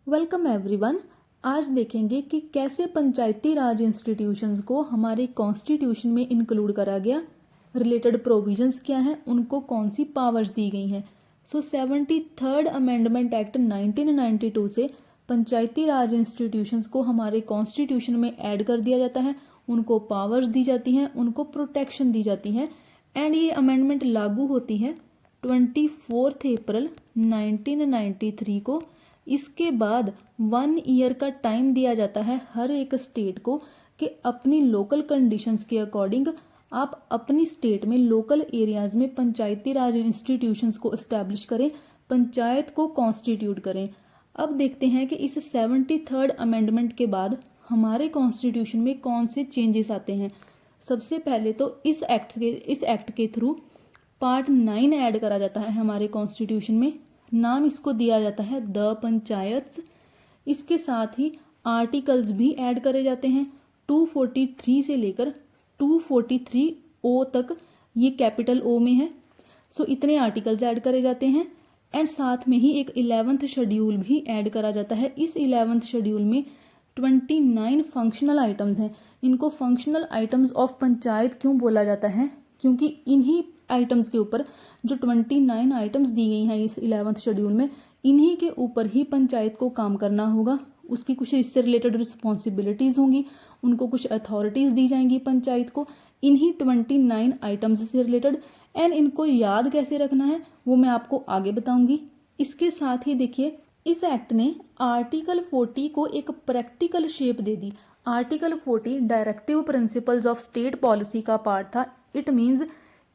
Welcome everyone. आज देखेंगे कि कैसे पंचायती राज इंस्टीट्यूशंस को हमारे कॉन्स्टिट्यूशन में इंक्लूड करा गया, रिलेटेड प्रोविजंस क्या हैं, उनको कौन सी पावर्स दी गई हैं। 73rd अमेंडमेंट एक्ट 1992 से पंचायती राज इंस्टीट्यूशंस को हमारे कॉन्स्टिट्यूशन में ऐड कर दिया जाता है, उनको पावर्स दी जाती हैं, उनको प्रोटेक्शन दी जाती है एंड ये अमेंडमेंट लागू होती है 24 अप्रैल 1993 को। इसके बाद 1 ईयर का टाइम दिया जाता है हर एक स्टेट को कि अपनी लोकल कंडीशंस के अकॉर्डिंग आप अपनी स्टेट में लोकल एरियाज में पंचायती राज इंस्टीट्यूशंस को इस्टेब्लिश करें, पंचायत को कॉन्स्टिट्यूट करें। अब देखते हैं कि इस 73rd अमेंडमेंट के बाद हमारे कॉन्स्टिट्यूशन में कौन से चेंजेस आते हैं। सबसे पहले तो इस एक्ट के थ्रू पार्ट 9 ऐड करा जाता है हमारे कॉन्स्टिट्यूशन में। नाम इसको दिया जाता है द पंचायत। इसके साथ ही आर्टिकल्स भी ऐड करे जाते हैं 243 से लेकर 243 ओ तक, ये कैपिटल ओ में है। सो इतने आर्टिकल्स ऐड करे जाते हैं एंड साथ में ही एक 11th शेड्यूल भी ऐड करा जाता है। इस 11th शेड्यूल में 29 फंक्शनल आइटम्स हैं। इनको फंक्शनल आइटम्स ऑफ पंचायत क्यों बोला जाता है, क्योंकि इन्हीं आइटम्स के ऊपर जो 29 आइटम्स दी गई हैं इस 11th शेड्यूल में, इन्हीं के ऊपर ही पंचायत को काम करना होगा। उसकी कुछ इससे रिलेटेड रिस्पॉन्सिबिलिटीज़ होंगी, उनको कुछ अथॉरिटीज़ दी जाएंगी पंचायत को इन्हीं 29 आइटम्स से रिलेटेड। एंड इनको याद कैसे रखना है वो मैं आपको आगे बताऊंगी। इसके साथ ही देखिए, इस एक्ट ने आर्टिकल 40 को एक practical shape they the. Article 40 directive principles of state policy का पार्ट था। इट मीन्स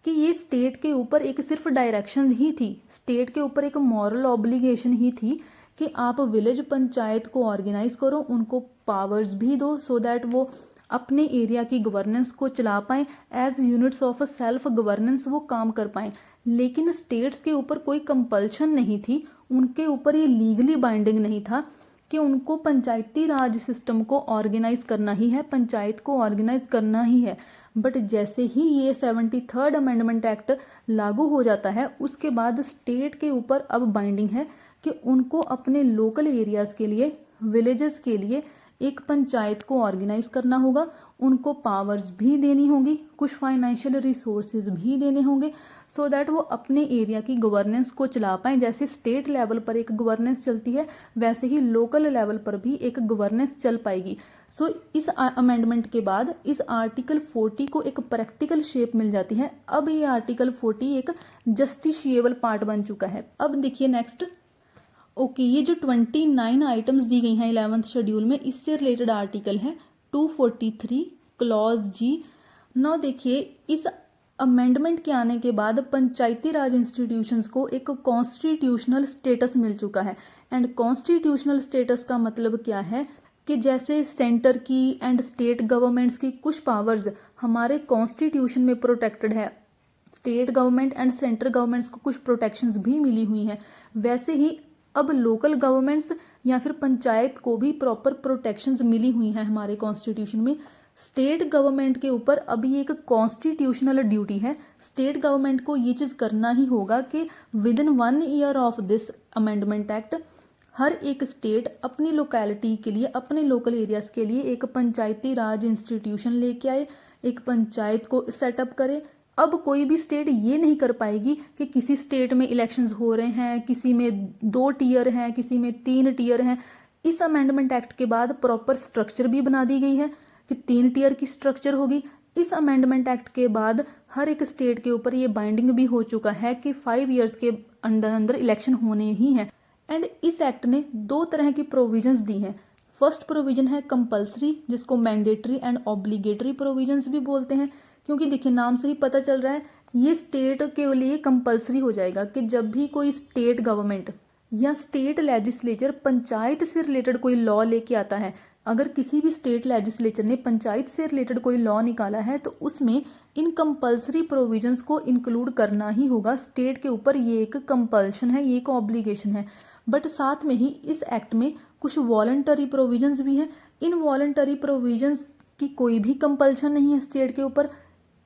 कि ये स्टेट के ऊपर एक सिर्फ डायरेक्शन ही थी, स्टेट के ऊपर एक मॉरल ऑब्लिगेशन ही थी कि आप विलेज पंचायत को ऑर्गेनाइज करो, उनको पावर्स भी दो सो दैट वो अपने एरिया की गवर्नेंस को चला पाएं, as units of self governance वो काम कर पाएं। लेकिन स्टेट्स के ऊपर कोई कंपल्शन नहीं थी, उनके ऊपर ये लीगली बाइंडिंग नहीं था कि उनको पंचायती राज सिस्टम को ऑर्गेनाइज करना ही है, पंचायत को ऑर्गेनाइज करना ही है। बट जैसे ही ये 73rd अमेंडमेंट एक्ट लागू हो जाता है, उसके बाद स्टेट के ऊपर अब बाइंडिंग है कि उनको अपने लोकल एरियाज के लिए, विलेजेस के लिए एक पंचायत को ऑर्गेनाइज करना होगा, उनको पावर्स भी देनी होगी, कुछ फाइनेंशियल रिसोर्सेज भी देने होंगे सो दैट वो अपने एरिया की गवर्नेंस को चला पाएं। जैसे स्टेट लेवल पर एक गवर्नेंस चलती है, वैसे ही लोकल लेवल पर भी एक गवर्नेंस चल पाएगी। सो इस अमेंडमेंट के बाद इस आर्टिकल 40 को एक प्रैक्टिकल शेप मिल जाती है। अब ये आर्टिकल 40 एक जस्टिशिएबल पार्ट बन चुका है। अब देखिए नेक्स्ट, ओके, ये जो 29 आइटम्स दी गई हैं 11th शेड्यूल में, इससे रिलेटेड आर्टिकल है 243 क्लॉज जी। नाउ देखिए, इस अमेंडमेंट के आने के बाद पंचायती राज इंस्टीट्यूशंस को एक कॉन्स्टिट्यूशनल स्टेटस मिल चुका है। एंड कॉन्स्टिट्यूशनल स्टेटस का मतलब क्या है कि जैसे सेंटर की एंड स्टेट गवर्नमेंट्स की कुछ पावर्स हमारे कॉन्स्टिट्यूशन में प्रोटेक्टेड है, state government and central governments को कुछ प्रोटेक्शंस भी मिली हुई हैं, वैसे ही अब लोकल गवर्नमेंट्स या फिर पंचायत को भी प्रॉपर प्रोटेक्शंस मिली हुई हैं हमारे कॉन्स्टिट्यूशन में। स्टेट गवर्नमेंट के ऊपर अभी एक कॉन्स्टिट्यूशनल ड्यूटी है, स्टेट गवर्नमेंट को ये चीज़ करना ही होगा कि within 1 year of this amendment act हर एक स्टेट अपनी लोकेलिटी के लिए, अपने लोकल एरियाज के लिए एक पंचायती राज इंस्टीट्यूशन लेके आए, एक पंचायत को सेटअप करे। अब कोई भी स्टेट ये नहीं कर पाएगी कि किसी स्टेट में इलेक्शंस हो रहे हैं, किसी में 2 टीयर हैं, किसी में 3 टीयर हैं। इस अमेंडमेंट एक्ट के बाद प्रॉपर स्ट्रक्चर भी बना दी गई है कि 3 टीयर की स्ट्रक्चर होगी। इस अमेंडमेंट एक्ट के बाद हर एक स्टेट के ऊपर ये बाइंडिंग भी हो चुका है कि 5 ईयर्स के अंदर इलेक्शन होने ही हैं। एंड इस एक्ट ने 2 तरह की प्रोविजंस दी हैं। फर्स्ट प्रोविजन है कंपल्सरी, जिसको मैंडेटरी एंड ऑब्लिगेटरी प्रोविजंस भी बोलते हैं, क्योंकि देखिए नाम से ही पता चल रहा है ये स्टेट के लिए कंपल्सरी हो जाएगा कि जब भी कोई स्टेट गवर्नमेंट या स्टेट लेजिस्लेचर पंचायत से रिलेटेड कोई लॉ लेके आता है, अगर किसी भी स्टेट लेजिस्लेचर ने पंचायत से रिलेटेड कोई लॉ निकाला है तो उसमें इन कंपल्सरी प्रोविजंस को इंक्लूड करना ही होगा। स्टेट के ऊपर ये एक कंपल्शन है, ये एक ऑब्लिगेशन है। बट साथ में ही इस एक्ट में कुछ वॉलंटरी प्रोविजंस भी हैं। इन वॉलंटरी प्रोविजंस की कोई भी कंपल्शन नहीं है स्टेट के ऊपर।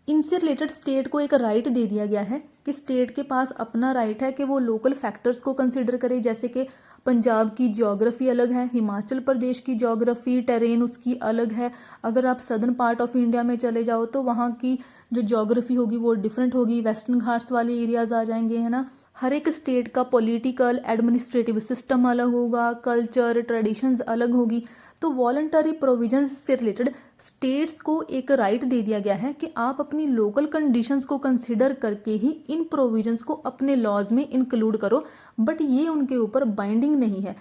इनसे रिलेटेड स्टेट को एक राइट दे दिया गया है कि स्टेट के पास अपना राइट है कि वो लोकल फैक्टर्स को कंसिडर करे, जैसे कि पंजाब की ज्योग्राफी अलग है, हिमाचल प्रदेश की ज्योग्राफी टेरेन उसकी अलग है। अगर आप सदर्न पार्ट ऑफ इंडिया में चले जाओ तो वहाँ की जो ज्योग्राफी होगी वो डिफरेंट होगी, वेस्टर्न घाट्स वाले एरियाज आ जाएंगे, है ना। हर एक स्टेट का पॉलिटिकल एडमिनिस्ट्रेटिव सिस्टम अलग होगा, कल्चर ट्रेडिशंस अलग होगी। तो वॉलंटरी प्रोविजंस से रिलेटेड स्टेट्स को एक राइट दे दिया गया है कि आप अपनी लोकल कंडीशंस को कंसिडर करके ही इन प्रोविजंस को अपने लॉज में इंक्लूड करो, बट ये उनके ऊपर बाइंडिंग नहीं है।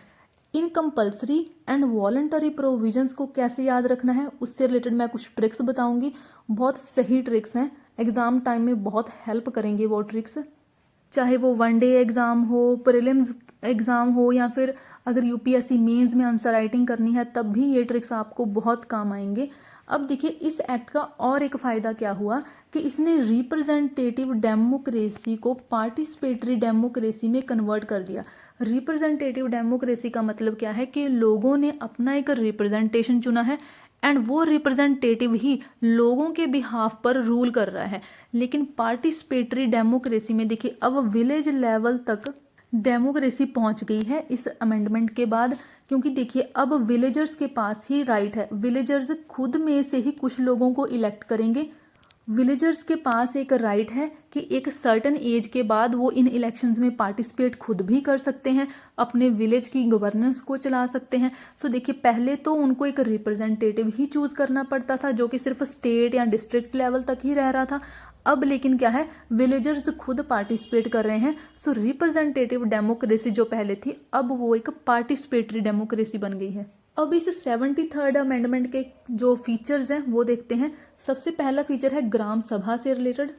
इन कंपल्सरी एंड वॉलंटरी प्रोविजंस को कैसे याद रखना है उससे रिलेटेड मैं कुछ ट्रिक्स बताऊंगी। बहुत सही ट्रिक्स हैं, एग्जाम टाइम में बहुत हेल्प करेंगे वो ट्रिक्स, चाहे वो वन डे एग्जाम हो, प्रीलिम्स एग्जाम हो, या फिर अगर यूपीएससी मेंस में आंसर राइटिंग करनी है तब भी ये ट्रिक्स आपको बहुत काम आएंगे। अब देखिए इस एक्ट का और एक फायदा क्या हुआ कि इसने रिप्रेजेंटेटिव डेमोक्रेसी को पार्टिसिपेटरी डेमोक्रेसी में कन्वर्ट कर दिया। रिप्रेजेंटेटिव डेमोक्रेसी का मतलब क्या है कि लोगों ने अपना एक रिप्रेजेंटेशन चुना है एंड वो रिप्रेजेंटेटिव ही लोगों के बिहाफ पर रूल कर रहा है। लेकिन पार्टिसिपेटरी डेमोक्रेसी में देखिए अब विलेज लेवल तक डेमोक्रेसी पहुंच गई है इस अमेंडमेंट के बाद, क्योंकि देखिए अब विलेजर्स के पास ही राइट है, विलेजर्स खुद में से ही कुछ लोगों को इलेक्ट करेंगे। विलेजर्स के पास एक राइट है कि एक सर्टेन एज के बाद वो इन इलेक्शंस में पार्टिसिपेट खुद भी कर सकते हैं, अपने विलेज की गवर्नेंस को चला सकते हैं। सो देखिए पहले तो उनको एक रिप्रेजेंटेटिव ही चूज करना पड़ता था जो कि सिर्फ स्टेट या डिस्ट्रिक्ट लेवल तक ही रह रहा था। अब लेकिन क्या है, विलेजर्स खुद पार्टिसिपेट कर रहे हैं। सो रिप्रेजेंटेटिव डेमोक्रेसी जो पहले थी अब वो एक पार्टिसिपेटरी डेमोक्रेसी बन गई है। अब इस 73rd अमेंडमेंट के जो फीचर्स हैं वो देखते हैं। सबसे पहला फीचर है ग्राम सभा से रिलेटेड।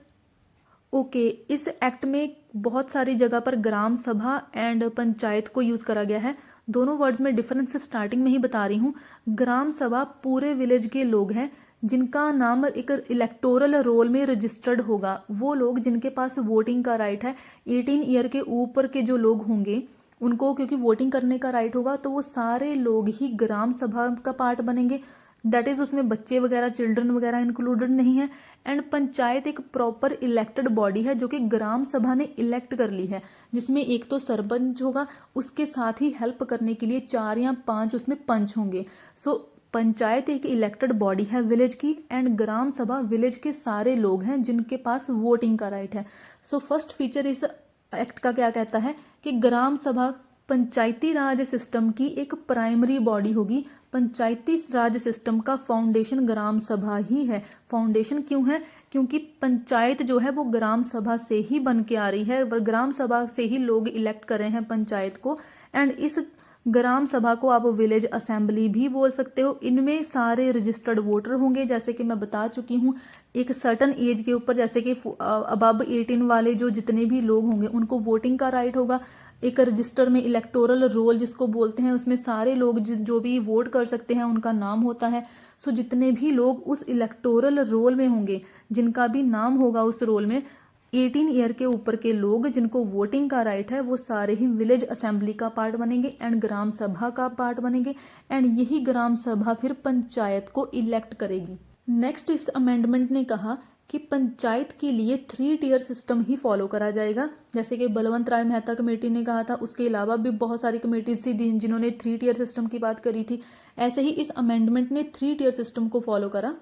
ओके, इस एक्ट में बहुत सारी जगह पर ग्राम सभा एंड पंचायत को यूज करा गया है। दोनों वर्ड्स में डिफरेंस स्टार्टिंग में ही बता रही हूँ। ग्राम सभा पूरे विलेज के लोग हैं जिनका नाम एक इलेक्टोरल रोल में रजिस्टर्ड होगा। वो लोग जिनके पास वोटिंग का राइट है, 18 ईयर के ऊपर के जो लोग होंगे उनको क्योंकि वोटिंग करने का राइट होगा तो वो सारे लोग ही ग्राम सभा का पार्ट बनेंगे। दैट इज उसमें बच्चे वगैरह चिल्ड्रन वगैरह इंक्लूडेड नहीं है। एंड पंचायत एक प्रॉपर इलेक्टेड बॉडी है जो कि ग्राम सभा ने इलेक्ट कर ली है, जिसमें एक तो सरपंच होगा, उसके साथ ही हेल्प करने के लिए 4 या 5 उसमें पंच होंगे। सो पंचायत एक इलेक्टेड बॉडी है विलेज की एंड ग्राम सभा विलेज के सारे लोग हैं जिनके पास वोटिंग का राइट है। सो फर्स्ट फीचर इस एक्ट का क्या कहता है कि ग्राम सभा पंचायती राज सिस्टम की एक प्राइमरी बॉडी होगी। पंचायती राज सिस्टम का फाउंडेशन ग्राम सभा ही है। फाउंडेशन क्यों है? क्योंकि पंचायत जो है वो ग्राम सभा से ही बन के आ रही है, ग्राम सभा से ही लोग इलेक्ट कर रहे हैं पंचायत को। एंड इस ग्राम सभा को आप विलेज असेंबली भी बोल सकते हो। इनमें सारे रजिस्टर्ड वोटर होंगे, जैसे कि मैं बता चुकी हूँ। एक सर्टन एज के ऊपर जैसे कि अबव 18 वाले जो जितने भी लोग होंगे उनको वोटिंग का राइट होगा। एक रजिस्टर में इलेक्टोरल रोल जिसको बोलते हैं उसमें सारे लोग जो भी वोट कर सकते हैं उनका नाम होता है। सो जितने भी लोग उस इलेक्टोरल रोल में होंगे, जिनका भी नाम होगा उस रोल में, 18 ईयर के ऊपर के लोग जिनको वोटिंग का राइट है वो सारे ही विलेज असेंबली का पार्ट बनेंगे एंड ग्राम सभा का पार्ट बनेंगे। एंड यही ग्राम सभा फिर पंचायत को इलेक्ट करेगी। नेक्स्ट इस अमेंडमेंट ने कहा कि पंचायत के लिए 3 टियर सिस्टम ही फॉलो करा जाएगा। जैसे कि बलवंत राय मेहता कमेटी ने कहा था, उसके अलावा भी बहुत सारी कमेटीज थी जिन्होंने 3 टियर सिस्टम की बात करी थी। ऐसे ही इस अमेंडमेंट ने 3 टियर सिस्टम को फॉलो करा।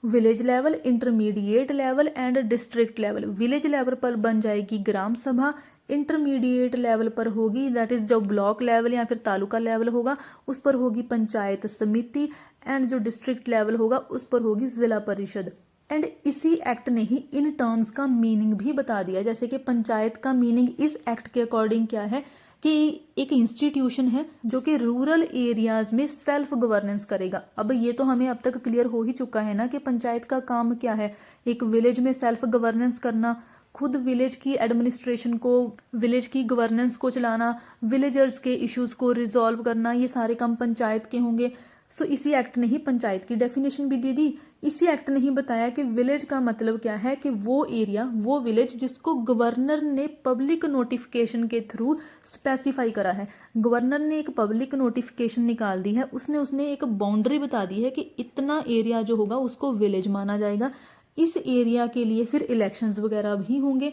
Village level, intermediate level and district level. Village level पर बन जाएगी ग्राम सभा, इंटरमीडिएट लेवल पर होगी दैट इज जो ब्लॉक लेवल या फिर तालुका लेवल होगा उस पर होगी पंचायत समिति, एंड जो डिस्ट्रिक्ट लेवल होगा उस पर होगी जिला परिषद। एंड इसी एक्ट ने ही इन टर्म्स का मीनिंग भी बता दिया। जैसे कि पंचायत का मीनिंग इस एक्ट के अकॉर्डिंग क्या है कि एक इंस्टीट्यूशन है जो कि रूरल एरियाज में सेल्फ गवर्नेंस करेगा। अब ये तो हमें अब तक क्लियर हो ही चुका है ना कि पंचायत का काम क्या है, एक विलेज में सेल्फ गवर्नेंस करना, खुद विलेज की एडमिनिस्ट्रेशन को, विलेज की गवर्नेंस को चलाना, विलेजर्स के इश्यूज को रिजॉल्व करना, ये सारे काम पंचायत के होंगे। सो इसी एक्ट ने ही पंचायत की डेफिनेशन भी दे दी। इसी एक्ट ने ही बताया कि विलेज का मतलब क्या है कि वो एरिया, वो विलेज जिसको गवर्नर ने पब्लिक नोटिफिकेशन के थ्रू स्पेसिफाई करा है। गवर्नर ने एक पब्लिक नोटिफिकेशन निकाल दी है, उसने एक बाउंड्री बता दी है कि इतना एरिया जो होगा उसको विलेज माना जाएगा। इस एरिया के लिए फिर इलेक्शंस वगैरह भी होंगे।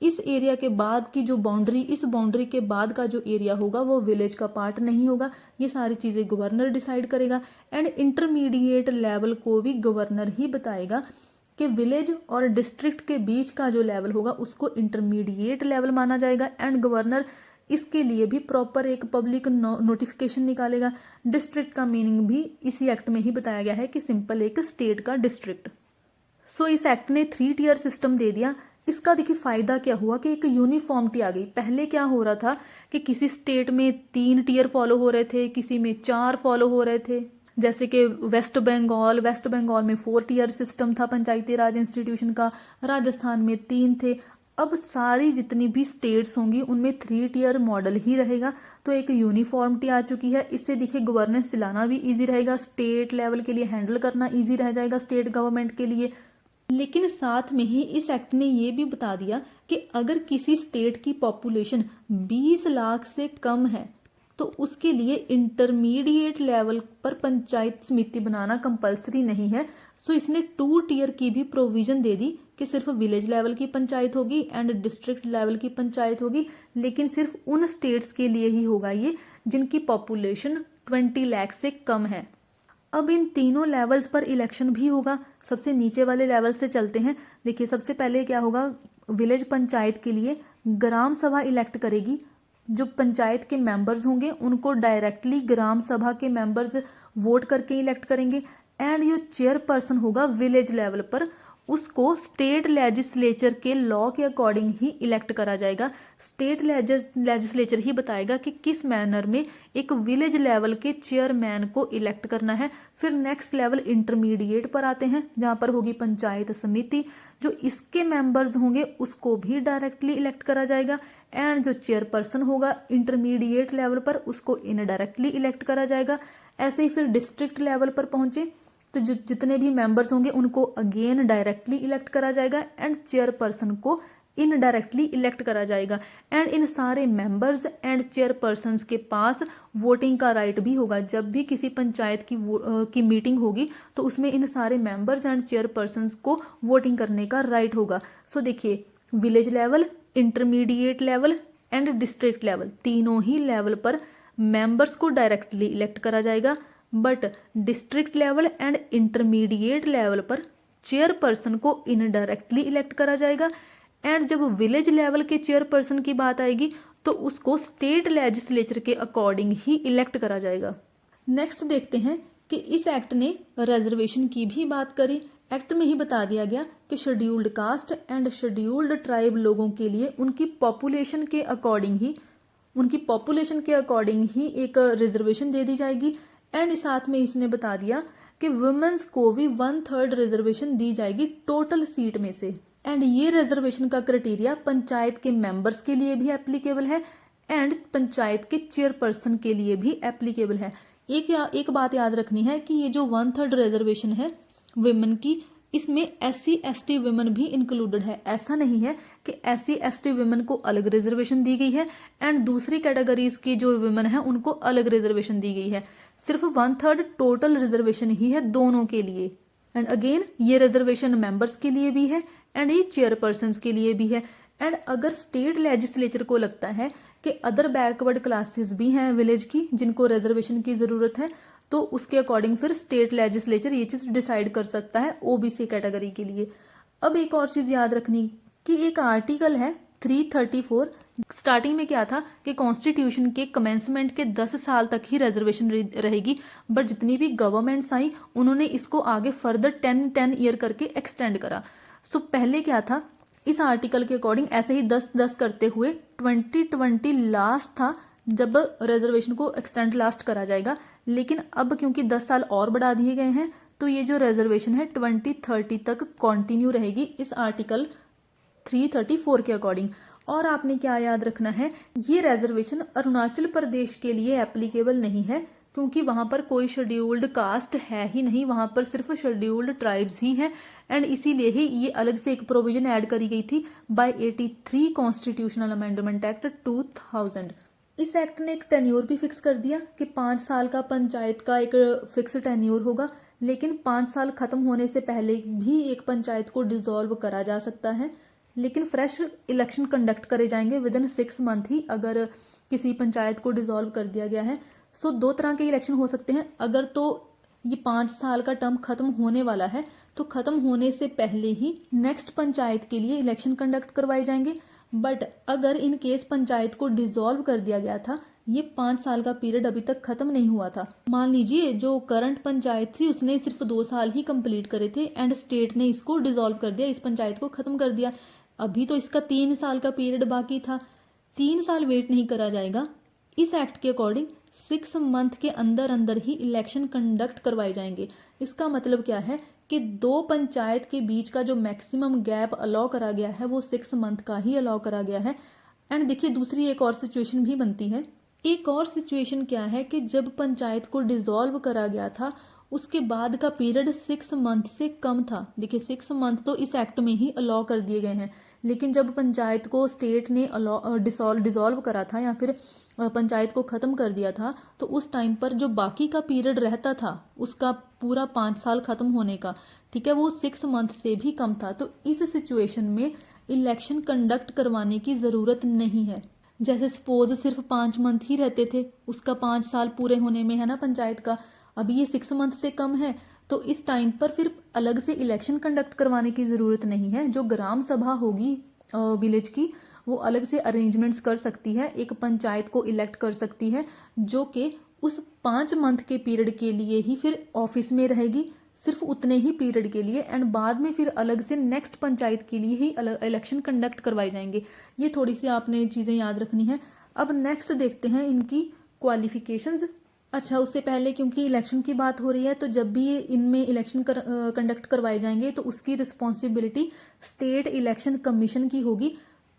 इस एरिया के बाद की जो बाउंड्री, इस बाउंड्री के बाद का जो एरिया होगा वो विलेज का पार्ट नहीं होगा। ये सारी चीज़ें गवर्नर डिसाइड करेगा। एंड इंटरमीडिएट लेवल को भी गवर्नर ही बताएगा कि विलेज और डिस्ट्रिक्ट के बीच का जो लेवल होगा उसको इंटरमीडिएट लेवल माना जाएगा। एंड गवर्नर इसके लिए भी प्रॉपर एक पब्लिक नोटिफिकेशन निकालेगा। डिस्ट्रिक्ट का मीनिंग भी इसी एक्ट में ही बताया गया है कि सिंपल एक स्टेट का डिस्ट्रिक्ट। सो इस एक्ट ने 3 टियर सिस्टम दे दिया। इसका देखिए फायदा क्या हुआ कि एक यूनिफॉर्मिटी आ गई। पहले क्या हो रहा था कि किसी स्टेट में 3 टियर फॉलो हो रहे थे, किसी में 4 फॉलो हो रहे थे। जैसे कि वेस्ट बंगाल में 4 टियर सिस्टम था पंचायती राज इंस्टीट्यूशन का, राजस्थान में 3 थे। अब सारी जितनी भी स्टेट्स होंगी उनमें 3 टियर मॉडल ही रहेगा। तो एक यूनिफॉर्मिटी आ चुकी है। इससे देखिए गवर्नेंस चलाना भी इजी रहेगा, स्टेट लेवल के लिए हैंडल करना इजी रह जाएगा स्टेट गवर्नमेंट के लिए। लेकिन साथ में ही इस एक्ट ने ये भी बता दिया कि अगर किसी स्टेट की पॉपुलेशन 20 लाख से कम है तो उसके लिए इंटरमीडिएट लेवल पर पंचायत समिति बनाना कंपलसरी नहीं है। सो इसने 2 टियर की भी प्रोविजन दे दी कि सिर्फ विलेज लेवल की पंचायत होगी एंड डिस्ट्रिक्ट लेवल की पंचायत होगी, लेकिन सिर्फ उन स्टेट्स के लिए ही होगा ये जिनकी पॉपुलेशन 20 लाख से कम है। अब इन तीनों लेवल्स पर इलेक्शन भी होगा। सबसे नीचे वाले लेवल से चलते हैं। देखिए सबसे पहले क्या होगा, विलेज पंचायत के लिए ग्राम सभा इलेक्ट करेगी। जो पंचायत के मेंबर्स होंगे उनको डायरेक्टली ग्राम सभा के मेंबर्स वोट करके इलेक्ट करेंगे। एंड जो चेयरपर्सन होगा विलेज लेवल पर उसको स्टेट लेजिस्लेचर के लॉ के अकॉर्डिंग ही इलेक्ट करा जाएगा। स्टेट लेजिस्लेचर ही बताएगा कि किस मैनर में एक विलेज लेवल के चेयरमैन को इलेक्ट करना है। फिर नेक्स्ट लेवल इंटरमीडिएट पर आते हैं जहां पर होगी पंचायत समिति। जो इसके मेंबर्स होंगे उसको भी डायरेक्टली इलेक्ट करा जाएगा। एंड जो चेयरपर्सन होगा इंटरमीडिएट लेवल पर उसको इनडायरेक्टली इलेक्ट करा जाएगा। ऐसे ही फिर डिस्ट्रिक्ट लेवल पर पहुंचे तो जितने भी मेंबर्स होंगे उनको अगेन डायरेक्टली इलेक्ट करा जाएगा एंड चेयरपर्सन को इनडायरेक्टली इलेक्ट करा जाएगा। एंड इन सारे मेंबर्स एंड चेयरपर्सन्स के पास वोटिंग का राइट भी होगा। जब भी किसी पंचायत की मीटिंग होगी तो उसमें इन सारे मेंबर्स एंड चेयरपर्सन्स को वोटिंग करने का राइट होगा। सो देखिए village level, intermediate level and district level, तीनों ही लेवल पर मेंबर्स को डायरेक्टली इलेक्ट करा जाएगा। But district level and intermediate level पर चेयरपर्सन को इनडायरेक्टली इलेक्ट करा जाएगा। एंड जब विलेज लेवल के चेयरपर्सन की बात आएगी तो उसको स्टेट लेजिस्लेचर के अकॉर्डिंग ही इलेक्ट करा जाएगा। नेक्स्ट देखते हैं कि इस एक्ट ने रिजर्वेशन की भी बात करी। एक्ट में ही बता दिया गया कि scheduled caste and scheduled tribe लोगों के लिए उनकी पॉपुलेशन के अकॉर्डिंग ही एक रिजर्वेशन दे दी जाएगी। एंड साथ में इसने बता दिया कि वुमेन्स को भी 1/3 रिजर्वेशन दी जाएगी टोटल सीट में से। एंड ये रिजर्वेशन का क्राइटेरिया पंचायत के मेंबर्स के लिए भी एप्लीकेबल है एंड पंचायत के चेयरपर्सन के लिए भी एप्लीकेबल है। एक बात याद रखनी है कि ये जो 1/3 रिजर्वेशन है विमेन की, इसमें SC/ST विमेन भी इंक्लूडेड है। ऐसा नहीं है कि SC/ST विमेन को अलग रिजर्वेशन दी गई है एंड दूसरी कैटेगरीज की जो विमेन है उनको अलग रिजर्वेशन दी गई है। सिर्फ 1/3 टोटल रिजर्वेशन ही है दोनों के लिए। एंड अगेन ये रिजर्वेशन मेंबर्स के लिए भी है एंड ये चेयरपर्सन के लिए भी है। एंड अगर स्टेट लेजिस्लेचर को लगता है कि अदर बैकवर्ड क्लासेस भी हैं विलेज की जिनको रिजर्वेशन की जरूरत है तो उसके अकॉर्डिंग फिर स्टेट लेजिस्लेचर ये चीज डिसाइड कर सकता है OBC कैटेगरी के लिए। अब एक और चीज याद रखनी कि एक आर्टिकल है 334। स्टार्टिंग में क्या था कि कॉन्स्टिट्यूशन के कमेंसमेंट के 10 साल तक ही रिजर्वेशन रहेगी, बट जितनी भी गवर्नमेंट्स आई उन्होंने इसको आगे फर्दर 10 ईयर करके एक्सटेंड करा। सो पहले क्या था, इस आर्टिकल के अकॉर्डिंग ऐसे ही 10 करते हुए 2020 लास्ट था जब रिजर्वेशन को एक्सटेंड लास्ट करा जाएगा। लेकिन अब क्योंकि 10 साल और बढ़ा दिए गए हैं तो ये जो रिजर्वेशन है 2030 तक कंटिन्यू रहेगी इस आर्टिकल 334 के अकॉर्डिंग। और आपने क्या याद रखना है, ये रिजर्वेशन अरुणाचल प्रदेश के लिए एप्लीकेबल नहीं है क्योंकि वहां पर कोई शेड्यूल्ड कास्ट है ही नहीं, वहां पर सिर्फ शेड्यूल्ड ट्राइब्स ही हैं। एंड इसीलिए ही ये अलग से एक प्रोविजन ऐड करी गई थी बाय 83 कॉन्स्टिट्यूशनल अमेंडमेंट एक्ट 2000। इस एक्ट ने एक टेन्योर भी फिक्स कर दिया कि 5 साल का पंचायत का एक फिक्स टेन्योर होगा, लेकिन 5 साल खत्म होने से पहले भी एक पंचायत को डिसॉल्व करा जा सकता है। लेकिन फ्रेश इलेक्शन कंडक्ट करे जाएंगे विद इन 6 मंथ ही अगर किसी पंचायत को डिसॉल्व कर दिया गया है। सो 2 तरह के इलेक्शन हो सकते हैं। अगर तो ये 5 साल का टर्म खत्म होने वाला है तो खत्म होने से पहले ही नेक्स्ट पंचायत के लिए इलेक्शन कंडक्ट करवाए जाएंगे। बट अगर इन केस पंचायत को डिसॉल्व कर दिया गया था, ये 5 साल का पीरियड अभी तक खत्म नहीं हुआ था, मान लीजिए जो करंट पंचायत थी उसने सिर्फ 2 साल ही कंप्लीट करे थे एंड स्टेट ने इसको डिसॉल्व कर दिया, इस पंचायत को खत्म कर दिया, अभी तो इसका 3 साल का पीरियड बाकी था, 3 साल वेट नहीं करा जाएगा। इस एक्ट के अकॉर्डिंग 6 मंथ के अंदर अंदर ही इलेक्शन कंडक्ट करवाए जाएंगे। इसका मतलब क्या है कि 2 पंचायत के बीच का जो मैक्सिमम गैप अलाउ करा गया है वो 6 मंथ का ही अलाउ करा गया है। एंड देखिए दूसरी एक और सिचुएशन भी बनती है। एक और सिचुएशन क्या है कि जब पंचायत को डिसॉल्व करा गया था उसके बाद का पीरियड 6 मंथ से कम था। देखिए 6 मंथ तो इस एक्ट में ही अलाउ कर दिए गए हैं, लेकिन जब पंचायत को स्टेट ने डिसॉल्व करा था या फिर पंचायत को ख़त्म कर दिया था तो उस टाइम पर जो बाकी का पीरियड रहता था उसका पूरा 5 साल ख़त्म होने का, ठीक है, वो 6 मंथ से भी कम था। तो इस सिचुएशन में इलेक्शन कंडक्ट करवाने की ज़रूरत नहीं है। जैसे सपोज सिर्फ 5 मंथ ही रहते थे, उसका 5 साल पूरे होने में है ना पंचायत का, अभी ये 6 मंथ से कम है, तो इस टाइम पर फिर अलग से इलेक्शन कंडक्ट करवाने की ज़रूरत नहीं है। जो ग्राम सभा होगी विलेज की वो अलग से अरेंजमेंट्स कर सकती है, एक पंचायत को इलेक्ट कर सकती है जो कि उस 5 मंथ के पीरियड के लिए ही फिर ऑफिस में रहेगी, सिर्फ उतने ही पीरियड के लिए, एंड बाद में फिर अलग से नेक्स्ट पंचायत के लिए ही इलेक्शन कंडक्ट करवाए जाएंगे। ये थोड़ी सी आपने चीज़ें याद रखनी है। अब नेक्स्ट देखते हैं इनकी क्वालिफिकेशंस। अच्छा, उससे पहले क्योंकि इलेक्शन की बात हो रही है तो जब भी इनमें इलेक्शन कंडक्ट करवाए जाएंगे तो उसकी रिस्पॉन्सिबिलिटी स्टेट इलेक्शन कमीशन की होगी,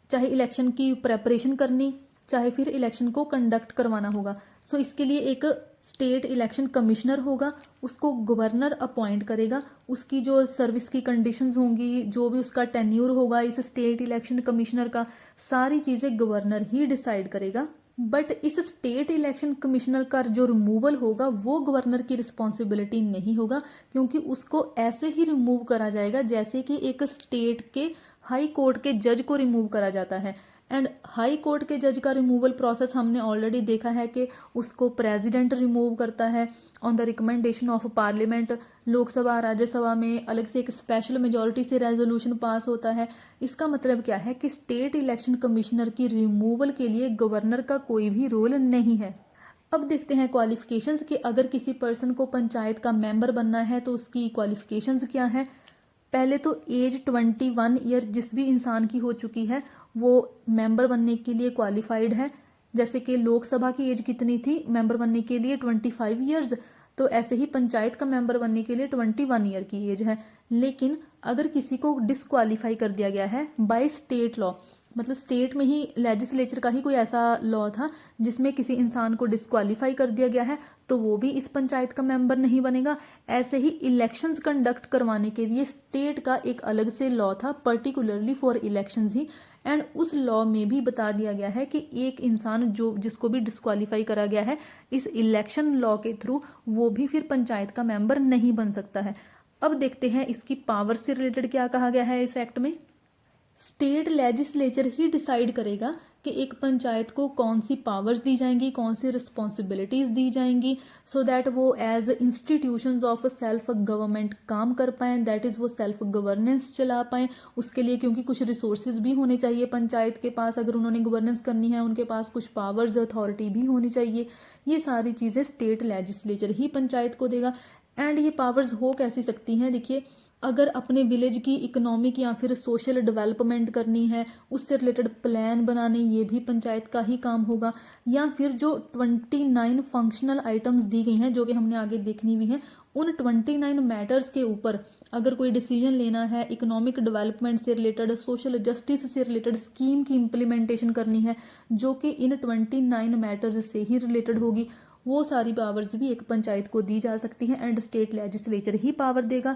चाहे इलेक्शन की प्रेपरेशन करनी चाहे फिर इलेक्शन को कंडक्ट करवाना होगा। सो इसके लिए एक स्टेट इलेक्शन कमिश्नर होगा, उसको गवर्नर अपॉइंट करेगा, उसकी जो सर्विस की कंडीशंस होंगी, जो भी उसका टेन्यूर होगा इस स्टेट इलेक्शन कमिश्नर का, सारी चीज़ें गवर्नर ही डिसाइड करेगा। बट इस स्टेट इलेक्शन कमिश्नर का जो रिमूवल होगा वो गवर्नर की रिस्पॉन्सिबिलिटी नहीं होगा, क्योंकि उसको ऐसे ही रिमूव करा जाएगा जैसे कि एक स्टेट के हाई कोर्ट के जज को रिमूव करा जाता है। एंड हाई कोर्ट के जज का रिमूवल प्रोसेस हमने ऑलरेडी देखा है कि उसको प्रेसिडेंट रिमूव करता है on the recommendation of parliament. Lok Sabha Rajya Sabha में अलग से एक स्पेशल मेजॉरिटी से रेजोल्यूशन पास होता है। इसका मतलब क्या है कि स्टेट इलेक्शन कमिश्नर की रिमूवल के लिए गवर्नर का कोई भी रोल नहीं है। अब देखते हैं क्वालिफिकेशंस कि अगर किसी पर्सन को पंचायत का मेंबर बनना है तो उसकी क्वालिफिकेशंस क्या है। पहले तो एज 21 ईयर जिस भी इंसान की हो चुकी है वो मेंबर बनने के लिए क्वालिफाइड है। जैसे कि लोकसभा की एज कितनी थी मेंबर बनने के लिए 25 ईयर्स, तो ऐसे ही पंचायत का मेंबर बनने के लिए 21 ईयर की एज है। लेकिन अगर किसी को डिसक्वालीफाई कर दिया गया है बाय स्टेट लॉ, मतलब स्टेट में ही लेजिस्लेचर का ही कोई ऐसा लॉ था जिसमें किसी इंसान को डिसक्वालीफाई कर दिया गया है, तो वो भी इस पंचायत का मेंबर नहीं बनेगा। ऐसे ही इलेक्शंस कंडक्ट करवाने के लिए स्टेट का एक अलग से लॉ था particularly for elections he, and उस लॉ में भी बता दिया गया है कि एक इंसान जो जिसको भी डिसक्वालीफाई करा गया है इस इलेक्शन लॉ के थ्रू वो भी फिर पंचायत का मेंबर नहीं बन सकता है। अब देखते हैं इसकी पावर से रिलेटेड क्या कहा गया है इस एक्ट में। स्टेट लेजिस्लेचर ही डिसाइड करेगा कि एक पंचायत को कौन सी पावर्स दी जाएंगी, कौन सी रिस्पॉन्सिबिलिटीज दी जाएंगी, सो दैट वो as institutions of self government काम कर पाएँ, दैट इज़ वो सेल्फ गवर्नेंस चला पाएँ। उसके लिए क्योंकि कुछ रिसोर्सेज भी होने चाहिए पंचायत के पास, अगर उन्होंने गवर्नेंस करनी है उनके पास कुछ पावर्स अथॉरिटी भी होनी चाहिए। ये सारी चीज़ें स्टेट लेजिस्लेचर ही पंचायत को देगा। एंड ये पावर्स हो कैसी सकती हैं, देखिए अगर अपने विलेज की इकोनॉमिक या फिर सोशल डेवलपमेंट करनी है उससे रिलेटेड प्लान बनाने, ये भी पंचायत का ही काम होगा। या फिर जो 29 फंक्शनल आइटम्स दी गई हैं जो कि हमने आगे देखनी भी है, उन 29 मैटर्स के ऊपर अगर कोई डिसीजन लेना है, इकोनॉमिक डेवलपमेंट से रिलेटेड, सोशल जस्टिस से रिलेटेड स्कीम की इम्प्लीमेंटेशन करनी है जो कि इन 29 मैटर्स से ही रिलेटेड होगी, वो सारी पावर्स भी एक पंचायत को दी जा सकती हैं and state legislature he power देगा।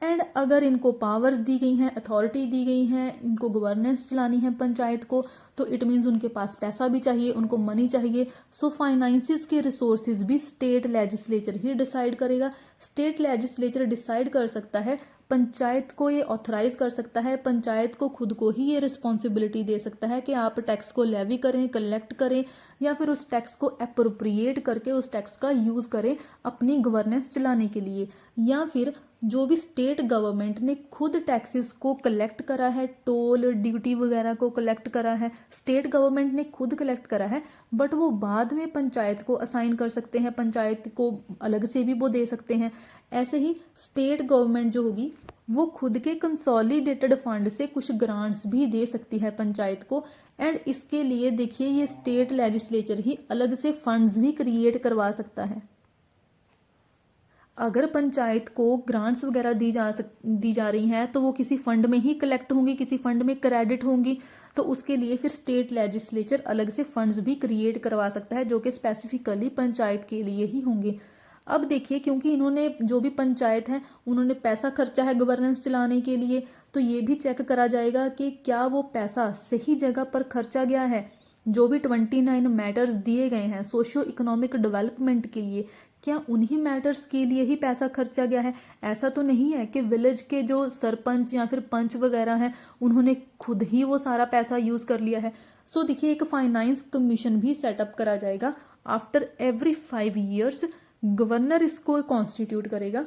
एंड अगर इनको पावर्स दी गई हैं, अथॉरिटी दी गई हैं, इनको गवर्नेंस चलानी है पंचायत को, तो इट मीन्स उनके पास पैसा भी चाहिए, उनको मनी चाहिए। सो फाइनेंसिस के रिसोर्सेज भी स्टेट लेजिस्लेचर ही डिसाइड करेगा। स्टेट लेजिस्लेचर डिसाइड कर सकता है पंचायत को ये ऑथराइज कर सकता है, पंचायत को खुद को ही ये रिस्पॉन्सिबिलिटी दे सकता है कि आप टैक्स को लेवी करें, कलेक्ट करें या फिर उस टैक्स को अप्रोप्रिएट करके उस टैक्स का यूज़ करें अपनी गवर्नेंस चलाने के लिए। या फिर जो भी स्टेट गवर्नमेंट ने खुद टैक्सेस को कलेक्ट करा है, टोल ड्यूटी वगैरह को कलेक्ट करा है, स्टेट गवर्नमेंट ने खुद कलेक्ट करा है, बट वो बाद में पंचायत को असाइन कर सकते हैं, पंचायत को अलग से भी वो दे सकते हैं। ऐसे ही स्टेट गवर्नमेंट जो होगी वो खुद के कंसोलिडेटेड फंड से कुछ ग्रांट्स भी दे सकती है पंचायत को। एंड इसके लिए देखिए ये स्टेट लेजिस्लेचर ही अलग से फंड्स भी क्रिएट करवा सकता है। अगर पंचायत को ग्रांट्स वगैरह दी जा रही हैं तो वो किसी फंड में ही कलेक्ट होंगी, किसी फंड में क्रेडिट होंगी, तो उसके लिए फिर स्टेट लेजिस्लेचर अलग से फंड्स भी क्रिएट करवा सकता है जो कि स्पेसिफिकली पंचायत के लिए ही होंगे। अब देखिए क्योंकि इन्होंने जो भी पंचायत है उन्होंने पैसा खर्चा है गवर्नेंस चलाने के लिए, तो ये भी चेक करा जाएगा कि क्या वो पैसा सही जगह पर खर्चा गया है। जो भी 29 मैटर्स दिए गए हैं सोशियो इकोनॉमिक डेवलपमेंट के लिए, क्या उन्हीं मैटर्स के लिए ही पैसा खर्चा गया है? ऐसा तो नहीं है कि विलेज के जो सरपंच या फिर पंच वगैरह हैं उन्होंने खुद ही वो सारा पैसा यूज़ कर लिया है। सो देखिए एक फाइनेंस कमीशन भी सेटअप करा जाएगा। आफ्टर एवरी 5 ईयर्स गवर्नर इसको कॉन्स्टिट्यूट करेगा।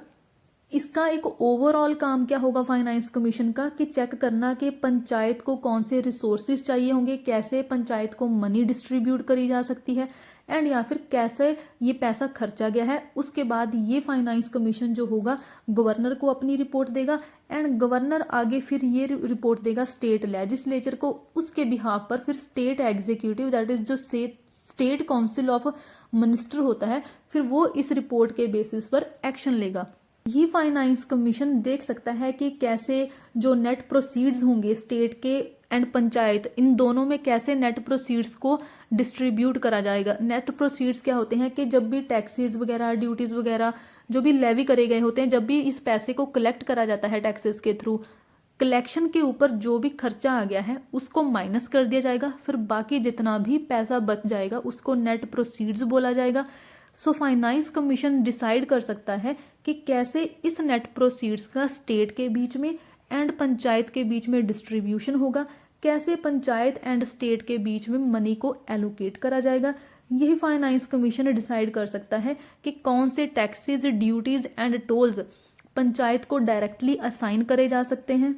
इसका एक ओवरऑल काम क्या होगा फाइनेंस कमीशन का, कि चेक करना कि पंचायत को कौन से रिसोर्सेज चाहिए होंगे, कैसे पंचायत को मनी डिस्ट्रीब्यूट करी जा सकती है, एंड या फिर कैसे ये पैसा खर्चा गया है। उसके बाद ये फाइनेंस कमीशन जो होगा गवर्नर को अपनी रिपोर्ट देगा, एंड गवर्नर आगे फिर ये रिपोर्ट देगा स्टेट लेजिस्लेचर को। उसके बिहाफ पर फिर स्टेट एग्जीक्यूटिव दैट इज जो स्टेट काउंसिल ऑफ मिनिस्टर होता है, फिर वो इस रिपोर्ट के बेसिस पर एक्शन लेगा। ये फाइनेंस कमीशन देख सकता है कि कैसे जो नेट प्रोसीड्स होंगे स्टेट के एंड पंचायत, इन दोनों में कैसे नेट प्रोसीड्स को डिस्ट्रीब्यूट करा जाएगा। नेट प्रोसीड्स क्या होते हैं कि जब भी टैक्सेस वगैरह, ड्यूटीज वगैरह जो भी लेवी करे गए होते हैं, जब भी इस पैसे को कलेक्ट करा जाता है टैक्सेस के थ्रू, कलेक्शन के ऊपर जो भी खर्चा आ गया है उसको माइनस कर दिया जाएगा, फिर बाकी जितना भी पैसा बच जाएगा उसको नेट प्रोसीड्स बोला जाएगा। सो फाइनेंस कमीशन डिसाइड कर सकता है कि कैसे इस नेट प्रोसीड्स का स्टेट के बीच में एंड पंचायत के बीच में डिस्ट्रीब्यूशन होगा, कैसे पंचायत एंड स्टेट के बीच में मनी को एलोकेट करा जाएगा। यही फाइनेंस कमीशन डिसाइड कर सकता है कि कौन से taxes, duties and tolls panchayat को डायरेक्टली असाइन करे जा सकते हैं,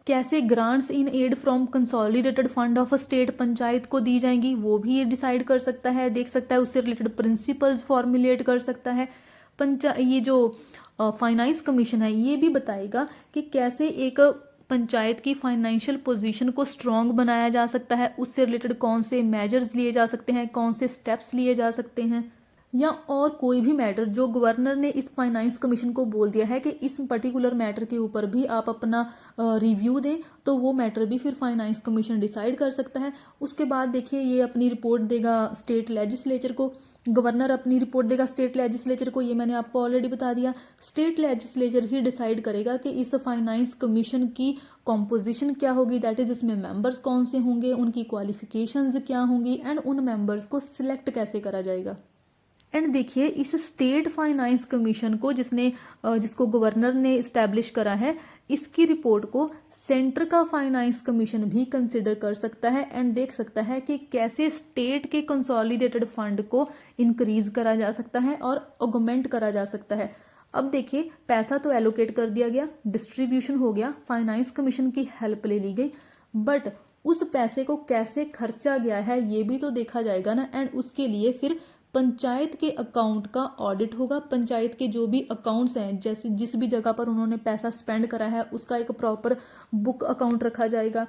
कैसे grants in aid from consolidated fund of a state panchayat को दी जाएंगी, वो भी ये डिसाइड कर सकता है, देख सकता है, उससे रिलेटेड प्रिंसिपल्स फॉर्मुलेट कर सकता है। ये जो फाइनेंस कमीशन है ये भी बताएगा कि कैसे एक पंचायत की फाइनेंशियल पोजीशन को स्ट्रांग बनाया जा सकता है, उससे रिलेटेड कौन से मेजर्स लिए जा सकते हैं, कौन से स्टेप्स लिए जा सकते हैं, या और कोई भी मैटर जो गवर्नर ने इस फाइनेंस कमीशन को बोल दिया है कि इस पर्टिकुलर मैटर के ऊपर भी आप अपना रिव्यू दें, तो वो मैटर भी फिर फाइनेंस कमीशन डिसाइड कर सकता है। उसके बाद देखिए ये अपनी रिपोर्ट देगा स्टेट लेजिस्लेचर को, गवर्नर अपनी रिपोर्ट देगा स्टेट लेजिस्लेचर को, ये मैंने आपको ऑलरेडी बता दिया। स्टेट लेजिस्लेचर ही डिसाइड करेगा कि इस फाइनेंस कमीशन की कॉम्पोजिशन क्या होगी, दैट इज इसमें मेंबर्स कौन से होंगे, उनकी क्वालिफिकेशंस क्या होंगी, एंड उन मेंबर्स को सिलेक्ट कैसे करा जाएगा। एंड देखिए इस स्टेट फाइनेंस कमीशन को जिसको गवर्नर ने इस्टेब्लिश करा है, इसकी रिपोर्ट को सेंटर का फाइनेंस कमीशन भी कंसिडर कर सकता है एंड देख सकता है कि कैसे स्टेट के कंसोलिडेटेड फंड को इंक्रीज करा जा सकता है और ऑगमेंट करा जा सकता है। अब देखिए पैसा तो एलोकेट कर दिया गया, डिस्ट्रीब्यूशन हो गया, फाइनेंस कमीशन की हेल्प ले ली गई, बट उस पैसे को कैसे खर्चा गया है ये भी तो देखा जाएगा ना। एंड उसके लिए फिर पंचायत के अकाउंट का ऑडिट होगा, पंचायत के जो भी अकाउंट्स हैं, जैसे जिस भी जगह पर उन्होंने पैसा स्पेंड करा है उसका एक प्रॉपर बुक अकाउंट रखा जाएगा।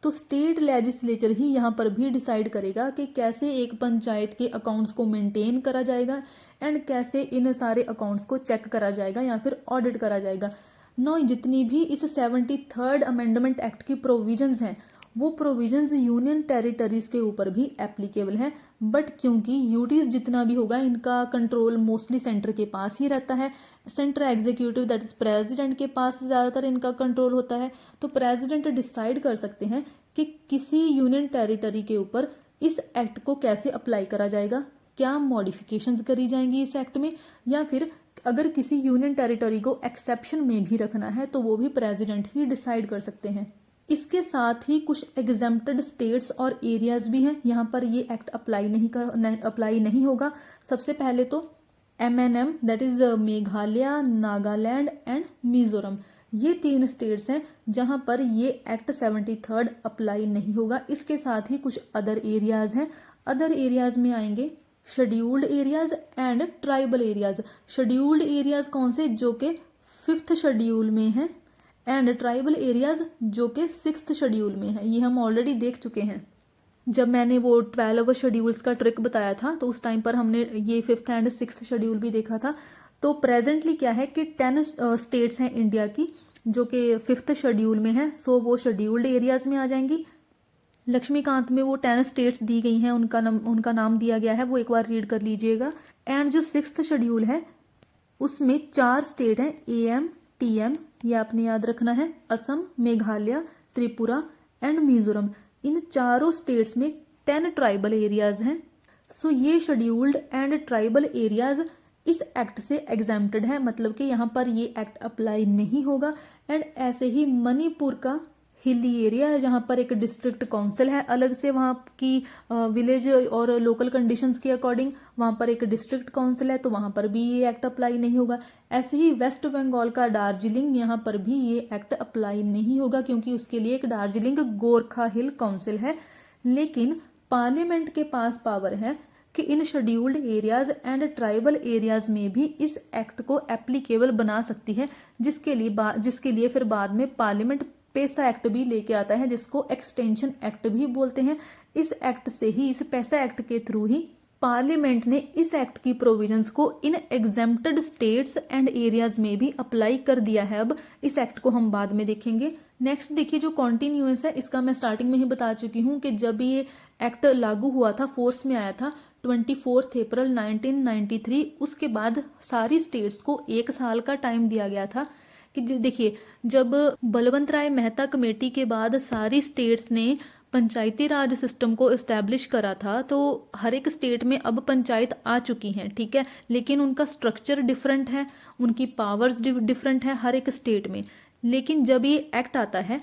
तो स्टेट लेजिस्लेचर ही यहाँ पर भी डिसाइड करेगा कि कैसे एक पंचायत के अकाउंट्स को मेंटेन करा जाएगा एंड कैसे इन सारे अकाउंट्स को चेक करा जाएगा या फिर ऑडिट करा जाएगा। नो जितनी भी इस 73rd अमेंडमेंट एक्ट की प्रोविजंस हैं वो प्रोविजंस यूनियन टेरिटरीज के ऊपर भी एप्लीकेबल है, बट क्योंकि यूटीज जितना भी होगा इनका कंट्रोल मोस्टली सेंटर के पास ही रहता है, central executive that is president के पास ज़्यादातर इनका कंट्रोल होता है, तो प्रेसिडेंट डिसाइड कर सकते हैं कि किसी यूनियन टेरिटरी के ऊपर इस एक्ट को कैसे अप्लाई करा जाएगा, क्या मॉडिफिकेशंस करी जाएंगी इस एक्ट में, या फिर अगर किसी यूनियन टेरिटरी को एक्सेप्शन में भी रखना है तो वो भी प्रेसिडेंट ही डिसाइड कर सकते हैं। इसके साथ ही कुछ एग्जेम्प्टेड स्टेट्स और एरियाज भी हैं, यहाँ पर ये एक्ट अप्लाई नहीं होगा। सबसे पहले तो MNM, that is Meghalaya, Nagaland and Mizoram, ये 3 स्टेट्स हैं जहां पर ये एक्ट 73 अप्लाई नहीं होगा। इसके साथ ही कुछ अदर एरियाज हैं। अदर एरियाज में आएंगे scheduled areas and tribal areas. Scheduled areas कौन से, जो कि 5th शेड्यूल में है, एंड ट्राइबल एरियाज जो कि 6th शेड्यूल में है। ये हम ऑलरेडी देख चुके हैं जब मैंने वो 12 शेड्यूल्स का ट्रिक बताया था, तो उस टाइम पर हमने ये 5th एंड 6th शेड्यूल भी देखा था। तो प्रेजेंटली क्या है कि 10 स्टेट्स हैं इंडिया की जो कि 5th शेड्यूल में है, सो वो शेड्यूल्ड एरियाज में आ जाएंगी। लक्ष्मीकांत में वो 10 स्टेट्स दी गई हैं, उनका नाम दिया गया है, वो एक बार रीड कर लीजिएगा। एंड जो 6th शेड्यूल है उसमें 4 स्टेट हैं, AM, TM, ये आपने याद रखना है, असम, मेघालय, त्रिपुरा एंड मिजोरम। इन चारों स्टेट्स में 10 ट्राइबल एरियाज हैं। सो ये शेड्यूल्ड एंड ट्राइबल एरियाज इस एक्ट से एग्जेम्प्टेड है, मतलब कि यहाँ पर ये एक्ट अप्लाई नहीं होगा। एंड ऐसे ही मणिपुर का हिली एरिया है जहाँ पर एक डिस्ट्रिक्ट काउंसिल है अलग से, वहाँ की विलेज और लोकल कंडीशंस के अकॉर्डिंग वहाँ पर एक डिस्ट्रिक्ट काउंसिल है, तो वहाँ पर भी ये एक्ट अप्लाई नहीं होगा। ऐसे ही वेस्ट बंगाल का दार्जिलिंग, यहाँ पर भी ये एक्ट अप्लाई नहीं होगा क्योंकि उसके लिए एक दार्जिलिंग गोरखा हिल काउंसिल है। लेकिन पार्लियामेंट के पास पावर है कि in scheduled areas and tribal areas में भी इस एक्ट को एप्लीकेबल बना सकती है, जिसके लिए फिर बाद में पार्लियामेंट पैसा एक्ट भी लेके आता है, जिसको एक्सटेंशन एक्ट भी बोलते हैं। इस एक्ट से ही, इस पैसा एक्ट के थ्रू ही पार्लियामेंट ने इस एक्ट की प्रोविजंस को इन एग्जेम्प्टेड स्टेट्स एंड एरियाज में भी अप्लाई कर दिया है। अब इस एक्ट को हम बाद में देखेंगे। नेक्स्ट देखिए जो कॉन्टिन्यूअस है, इसका मैं स्टार्टिंग में ही बता चुकी हूँ कि जब ये एक्ट लागू हुआ था, फोर्स में आया था 24 अप्रैल 1993, उसके बाद सारी स्टेट्स को 1 साल का टाइम दिया गया था कि देखिए जब बलवंत राय मेहता कमेटी के बाद सारी स्टेट्स ने पंचायती राज सिस्टम को इस्टेब्लिश करा था, तो हर एक स्टेट में अब पंचायत आ चुकी हैं, ठीक है, लेकिन उनका स्ट्रक्चर डिफरेंट है, उनकी पावर्स डिफरेंट है हर एक स्टेट में। लेकिन जब ये एक्ट आता है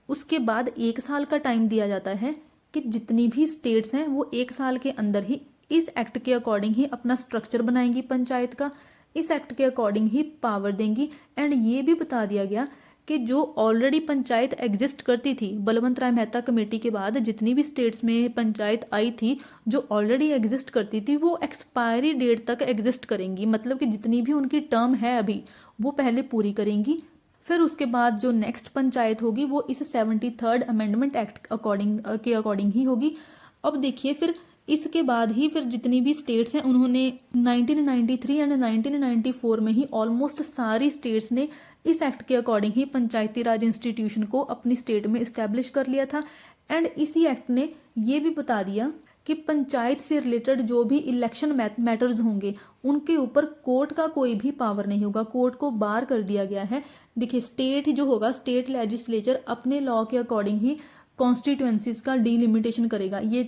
उसके बाद 1 साल का टाइम दिया जाता है कि जितनी भी स्टेट्स हैं वो 1 साल के अंदर ही इस एक्ट के अकॉर्डिंग ही अपना स्ट्रक्चर बनाएंगी पंचायत का, इस एक्ट के अकॉर्डिंग ही पावर देंगी। एंड ये भी बता दिया गया कि जो ऑलरेडी पंचायत एग्जिस्ट करती थी, बलवंत राय मेहता कमेटी के बाद जितनी भी स्टेट्स में पंचायत आई थी जो ऑलरेडी एग्जिस्ट करती थी, वो एक्सपायरी डेट तक एग्जिस्ट करेंगी, मतलब कि जितनी भी उनकी टर्म है अभी वो पहले पूरी करेंगी। फिर उसके बाद जो नेक्स्ट पंचायत होगी वो इस 73rd अमेंडमेंट एक्ट के अकॉर्डिंग ही होगी। अब देखिए फिर इसके बाद ही फिर जितनी भी स्टेट्स हैं उन्होंने 1993 एंड 1994 में ही ऑलमोस्ट सारी स्टेट्स ने इस एक्ट के अकॉर्डिंग ही पंचायती राज इंस्टीट्यूशन को अपनी स्टेट में इस्टेब्लिश कर लिया था। एंड इसी एक्ट ने ये भी बता दिया कि पंचायत से रिलेटेड जो भी इलेक्शन मैटर्स होंगे उनके ऊपर कोर्ट का कोई भी पावर नहीं होगा, कोर्ट को बार कर दिया गया है। देखिए स्टेट जो होगा, स्टेट लेजिस्लेचर अपने लॉ के अकॉर्डिंग ही कॉन्स्टिट्यूएंसीज का डिलिमिटेशन करेगा। ये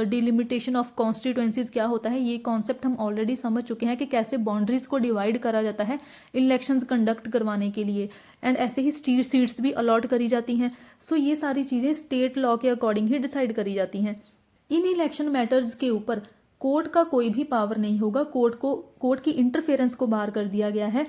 डिलिमिटेशन ऑफ कॉन्स्टिट्यूएंसीज क्या होता है, ये कॉन्सेप्ट हम ऑलरेडी समझ चुके हैं कि कैसे बाउंड्रीज को डिवाइड करा जाता है इलेक्शंस कंडक्ट करवाने के लिए। एंड ऐसे ही सीट्स भी अलॉट करी जाती हैं। सो ये सारी चीज़ें स्टेट लॉ के अकॉर्डिंग ही डिसाइड करी जाती हैं। इन इलेक्शन मैटर्स के ऊपर कोर्ट का कोई भी पावर नहीं होगा, कोर्ट की इंटरफेरेंस को बाहर कर दिया गया है।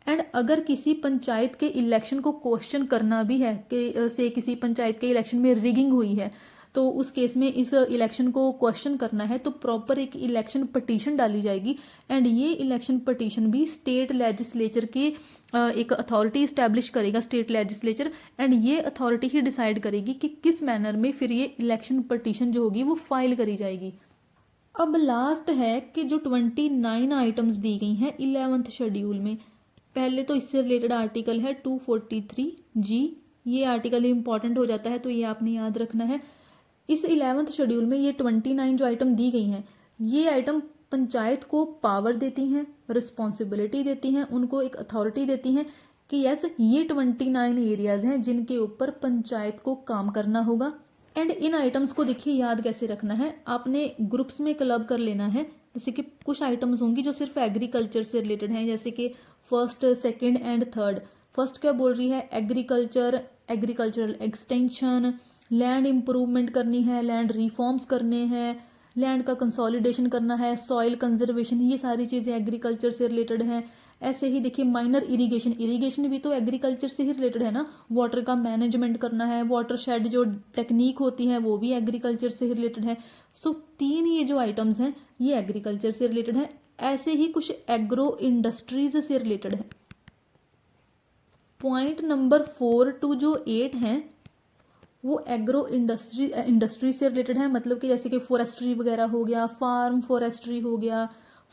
एंड अगर किसी पंचायत के इलेक्शन को क्वेश्चन करना भी है कि से किसी पंचायत के इलेक्शन में रिगिंग हुई है, तो उस केस में इस इलेक्शन को क्वेश्चन करना है तो प्रॉपर एक इलेक्शन पटिशन डाली जाएगी। एंड ये इलेक्शन पटिशन भी स्टेट लेजिस्लेचर की एक अथॉरिटी इस्टेब्लिश करेगा, स्टेट लेजिस्लेचर। एंड ये अथॉरिटी ही डिसाइड करेगी कि किस मैनर में फिर ये इलेक्शन पटिशन जो होगी वो फाइल करी जाएगी। अब लास्ट है कि जो 29 आइटम्स दी गई हैं 11th शेड्यूल में, पहले तो इससे रिलेटेड आर्टिकल है 243G। ये आर्टिकल इंपॉर्टेंट हो जाता है तो ये आपने याद रखना है। इस 11th शेड्यूल में ये 29 जो आइटम दी गई हैं, ये आइटम पंचायत को पावर देती हैं, रिस्पॉन्सिबिलिटी देती हैं, उनको एक अथॉरिटी देती हैं कि यस ये 29 एरियाज हैं जिनके ऊपर पंचायत को काम करना होगा। एंड इन आइटम्स को देखिए याद कैसे रखना है, आपने ग्रुप्स में क्लब कर लेना है जैसे कि कुछ आइटम्स होंगी जो सिर्फ एग्रीकल्चर से रिलेटेड हैं, जैसे कि first, second and third. First क्या बोल रही है, agriculture, agricultural extension, land improvement करनी है, लैंड रिफॉर्म्स करने हैं, लैंड का कंसोलिडेशन करना है, सॉइल कंजर्वेशन, ये सारी चीज़ें एग्रीकल्चर से रिलेटेड हैं। ऐसे ही देखिए माइनर इरिगेशन, इरिगेशन भी तो एग्रीकल्चर से ही रिलेटेड है ना, वाटर का मैनेजमेंट करना है, वाटर शेड जो टेक्निक होती है वो भी एग्रीकल्चर से ही रिलेटेड है। सो तीन ये जो आइटम्स हैं ये एग्रीकल्चर से रिलेटेड है। ऐसे ही कुछ एग्रो इंडस्ट्रीज से रिलेटेड है। पॉइंट नंबर 4 टू जो 8 हैं वो एग्रो इंडस्ट्री से रिलेटेड है, मतलब कि जैसे कि फॉरेस्ट्री वगैरह हो गया, फार्म फॉरेस्ट्री हो गया,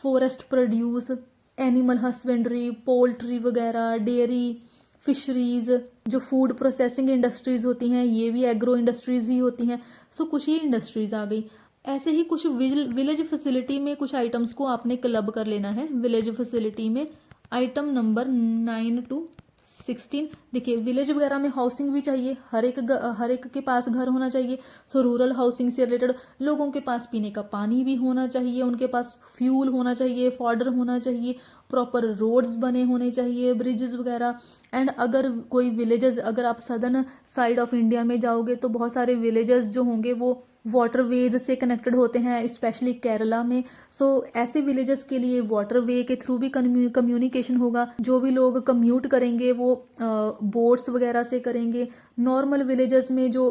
forest produce, animal husbandry, poultry वगैरह, डेयरी, फिशरीज, जो फूड प्रोसेसिंग इंडस्ट्रीज होती हैं ये भी एग्रो इंडस्ट्रीज ही होती हैं। सो कुछ ये इंडस्ट्रीज आ गई। ऐसे ही कुछ विलेज फैसिलिटी में कुछ आइटम्स को आपने क्लब कर लेना है। विलेज फैसिलिटी में आइटम नंबर 9 टू 16, देखिए विलेज वगैरह में हाउसिंग भी चाहिए, हर एक के पास घर होना चाहिए। सो रूरल हाउसिंग से रिलेटेड लोगों के पास पीने का पानी भी होना चाहिए, उनके पास फ्यूल होना चाहिए, फॉडर होना चाहिए, प्रॉपर रोड्स बने होने चाहिए, ब्रिजेस वगैरह। एंड अगर कोई विलेजेस, अगर आप सदर्न साइड ऑफ इंडिया में जाओगे तो बहुत सारे विलेजेस जो होंगे वो वाटरवेज से कनेक्टेड होते हैं, स्पेशली केरला में। सो ऐसे विलेजेस के लिए वाटरवे के थ्रू भी कम्युनिकेशन होगा। जो भी लोग कम्यूट करेंगे वो बोट्स वगैरह से करेंगे। नॉर्मल विलेजेस में जो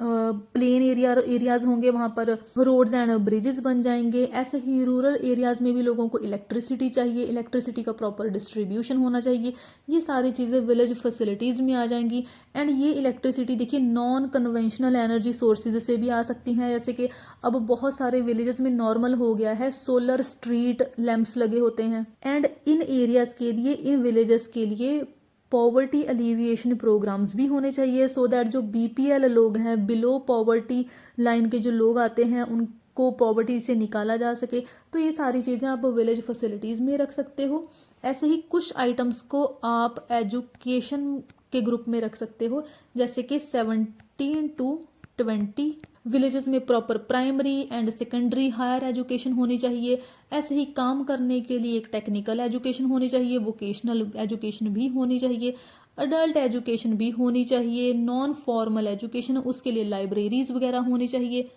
प्लेन एरियाज होंगे वहाँ पर रोड्स एंड ब्रिजेस बन जाएंगे। ऐसे ही रूरल एरियाज में भी लोगों को इलेक्ट्रिसिटी चाहिए, इलेक्ट्रिसिटी का प्रॉपर डिस्ट्रीब्यूशन होना चाहिए। ये सारी चीज़ें विलेज फैसिलिटीज़ में आ जाएंगी। एंड ये इलेक्ट्रिसिटी देखिए नॉन कन्वेंशनल एनर्जी सोर्सेज से भी आ सकती हैं, जैसे कि अब बहुत सारे विलेजेस में नॉर्मल हो गया है सोलर स्ट्रीट लैंप्स लगे होते हैं। एंड इन एरियाज के लिए, इन विलेजेस के लिए पॉवर्टी अलीविएशन प्रोग्राम्स भी होने चाहिए, सो दैट जो बीपीएल लोग हैं, बिलो पॉवर्टी लाइन के जो लोग आते हैं, उनको पॉवर्टी से निकाला जा सके। तो ये सारी चीज़ें आप विलेज फैसिलिटीज़ में रख सकते हो। ऐसे ही कुछ आइटम्स को आप एजुकेशन के ग्रुप में रख सकते हो, जैसे कि 17 टू 20 विलेजेस में proper primary and secondary higher education होनी चाहिए। ऐसे ही काम करने के लिए एक टेक्निकल एजुकेशन होनी चाहिए, वोकेशनल एजुकेशन भी होनी चाहिए, अडल्ट एजुकेशन भी होनी चाहिए, नॉन फॉर्मल एजुकेशन, उसके लिए लाइब्रेरीज वगैरह होनी चाहिए।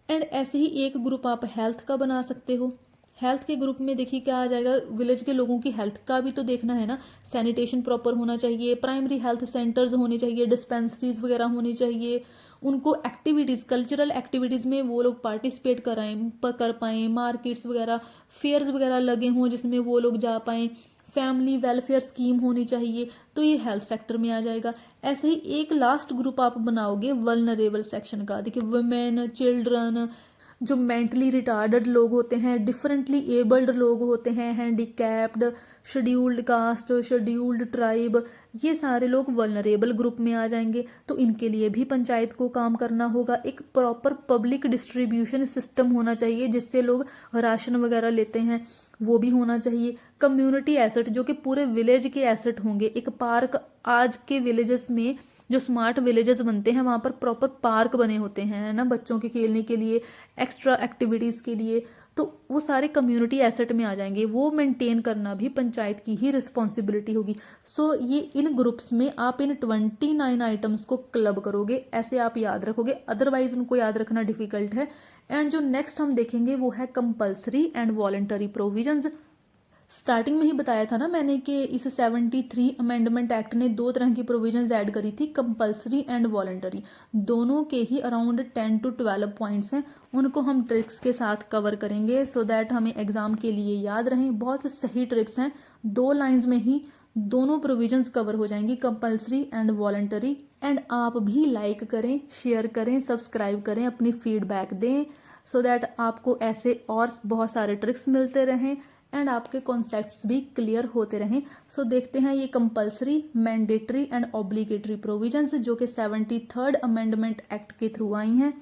एंड ऐसे ही एक ग्रुप आप हेल्थ का बना सकते हो। हेल्थ के ग्रुप में देखिए क्या आ जाएगा, विलेज के लोगों की हेल्थ का भी तो देखना है ना, सैनिटेशन प्रॉपर होना चाहिए, प्राइमरी हेल्थ सेंटर्स होने चाहिए, डिस्पेंसरीज वगैरह होनी चाहिए। उनको एक्टिविटीज़, कल्चरल एक्टिविटीज़ में वो लोग पार्टिसिपेट कर पाएँ, मार्केट्स वगैरह, फेयर्स वगैरह लगे हों जिसमें वो लोग जा पाएँ, फैमिली वेलफेयर स्कीम होनी चाहिए। तो ये हेल्थ सेक्टर में आ जाएगा। ऐसे ही एक लास्ट ग्रुप आप बनाओगे वल्नरेबल सेक्शन का, देखिए वुमेन, चिल्ड्रन, जो मेंटली रिटार्डेड लोग होते हैं, डिफरेंटली एबल्ड लोग होते हैं, handicapped, scheduled caste, scheduled tribe, ये सारे लोग वल्नरेबल ग्रुप में आ जाएंगे। तो इनके लिए भी पंचायत को काम करना होगा। एक प्रॉपर पब्लिक डिस्ट्रीब्यूशन सिस्टम होना चाहिए जिससे लोग राशन वगैरह लेते हैं, वो भी होना चाहिए। कम्युनिटी एसेट, जो कि पूरे विलेज के एसेट होंगे। एक पार्क, आज के विलेजेस में जो स्मार्ट विलेजेस बनते हैं वहाँ पर प्रॉपर पार्क बने होते हैं, है ना, बच्चों के खेलने के लिए, एक्स्ट्रा एक्टिविटीज़ के लिए। तो वो सारे कम्युनिटी एसेट में आ जाएंगे, वो मेंटेन करना भी पंचायत की ही रिस्पॉन्सिबिलिटी होगी। सो ये इन ग्रुप्स में आप इन 29 आइटम्स को क्लब करोगे, ऐसे आप याद रखोगे, अदरवाइज उनको याद रखना डिफिकल्ट है। एंड जो नेक्स्ट हम देखेंगे वो है compulsory and voluntary provisions. Starting में ही बताया था ना मैंने कि इस 73 अमेंडमेंट एक्ट ने दो तरह की प्रोविजंस ऐड करी थी, कंपल्सरी एंड वॉलंटरी। दोनों के ही अराउंड 10 टू 12 पॉइंट्स हैं, उनको हम ट्रिक्स के साथ कवर करेंगे सो दैट हमें एग्जाम के लिए याद रहें। बहुत सही ट्रिक्स हैं, 2 लाइंस में ही दोनों प्रोविजंस कवर हो जाएंगी, कंपल्सरी एंड वॉलंटरी। एंड आप भी लाइक करें, शेयर करें, सब्सक्राइब करें, अपनी फीडबैक दें सो दैट आपको ऐसे और बहुत सारे ट्रिक्स मिलते रहें एंड आपके कॉन्सेप्ट्स भी क्लियर होते रहें। सो देखते हैं ये compulsory, mandatory and obligatory provisions जो कि 73rd अमेंडमेंट एक्ट के थ्रू आई हैं।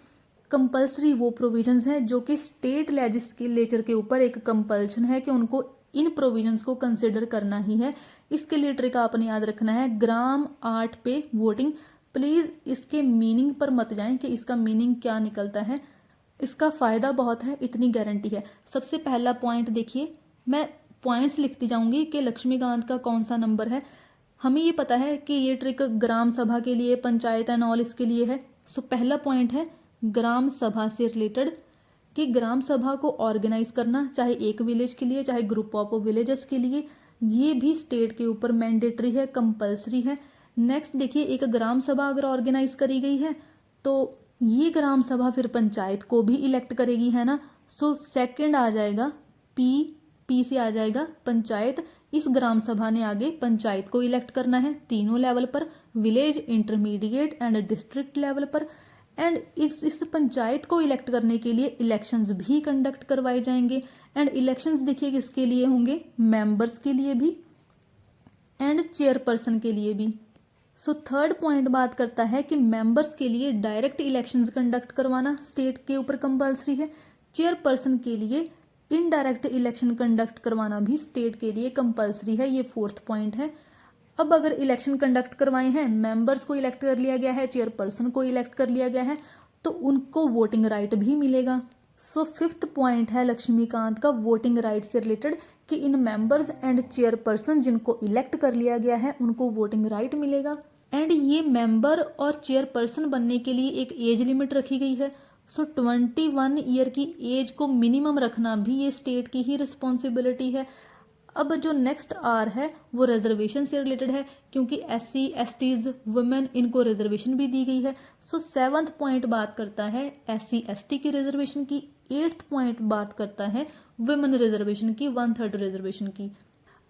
कंपल्सरी वो प्रोविजंस हैं जो कि स्टेट लेजिस्लेचर के ऊपर एक कंपल्शन है कि उनको इन प्रोविजंस को कंसिडर करना ही है। इसके लिए ट्रिक आपने याद रखना है, ग्राम 8 पे वोटिंग। प्लीज इसके मीनिंग पर मत जाएं कि इसका मीनिंग क्या निकलता है। इसका फ़ायदा बहुत है, इतनी गारंटी है। सबसे पहला पॉइंट देखिए, मैं पॉइंट्स लिखती जाऊंगी कि लक्ष्मीकांत का कौन सा नंबर है। हमें ये पता है कि ये ट्रिक ग्राम सभा के लिए, पंचायत एंड ऑल इसके लिए है। सो पहला पॉइंट है ग्राम सभा से रिलेटेड, कि ग्राम सभा को ऑर्गेनाइज करना, चाहे एक विलेज के लिए चाहे ग्रुप ऑफ विलेजेस के लिए, ये भी स्टेट के ऊपर मैंडेटरी है, कंपलसरी है। नेक्स्ट देखिए, एक ग्राम सभा अगर ऑर्गेनाइज करी गई है तो ये ग्राम सभा फिर पंचायत को भी इलेक्ट करेगी, है ना। सो सेकंड आ जाएगा पी से आ जाएगा पंचायत। इस ग्राम सभा ने आगे पंचायत को इलेक्ट करना है तीनों लेवल पर, village, intermediate and district level पर। एंड इस पंचायत को इलेक्ट करने के लिए इलेक्शंस भी कंडक्ट करवाए जाएंगे। एंड इलेक्शंस देखिए किसके लिए होंगे, मेंबर्स के लिए भी एंड चेयरपर्सन के लिए भी। सो थर्ड पॉइंट बात करता है कि मेंबर्स के लिए डायरेक्ट इलेक्शंस कंडक्ट करवाना स्टेट के ऊपर कंपल्सरी है, चेयरपर्सन के लिए इनडायरेक्ट इलेक्शन कंडक्ट करवाना भी स्टेट के लिए कंपल्सरी है। ये फोर्थ पॉइंट है। अब अगर इलेक्शन कंडक्ट करवाए हैं, मेंबर्स को इलेक्ट कर लिया गया है, चेयरपर्सन को इलेक्ट कर लिया गया है, तो उनको वोटिंग राइट भी मिलेगा। सो फिफ्थ पॉइंट है लक्ष्मीकांत का वोटिंग राइट से रिलेटेड, कि इन मेंबर्स एंड चेयरपर्सन जिनको इलेक्ट कर लिया गया है उनको वोटिंग राइट मिलेगा। एंड ये मेंबर और चेयरपर्सन बनने के लिए एक एज लिमिट रखी गई है। सो 21 ईयर की एज को मिनिमम रखना भी ये स्टेट की ही रिस्पॉन्सिबिलिटी है। अब जो नेक्स्ट आर है वो रिजर्वेशन से रिलेटेड है, क्योंकि SC STs वुमेन इनको रिजर्वेशन भी दी गई है। सो सेवंथ पॉइंट बात करता है SC ST की रिजर्वेशन की, एट्थ पॉइंट बात करता है वुमेन रिजर्वेशन की, 1/3 रिजर्वेशन की।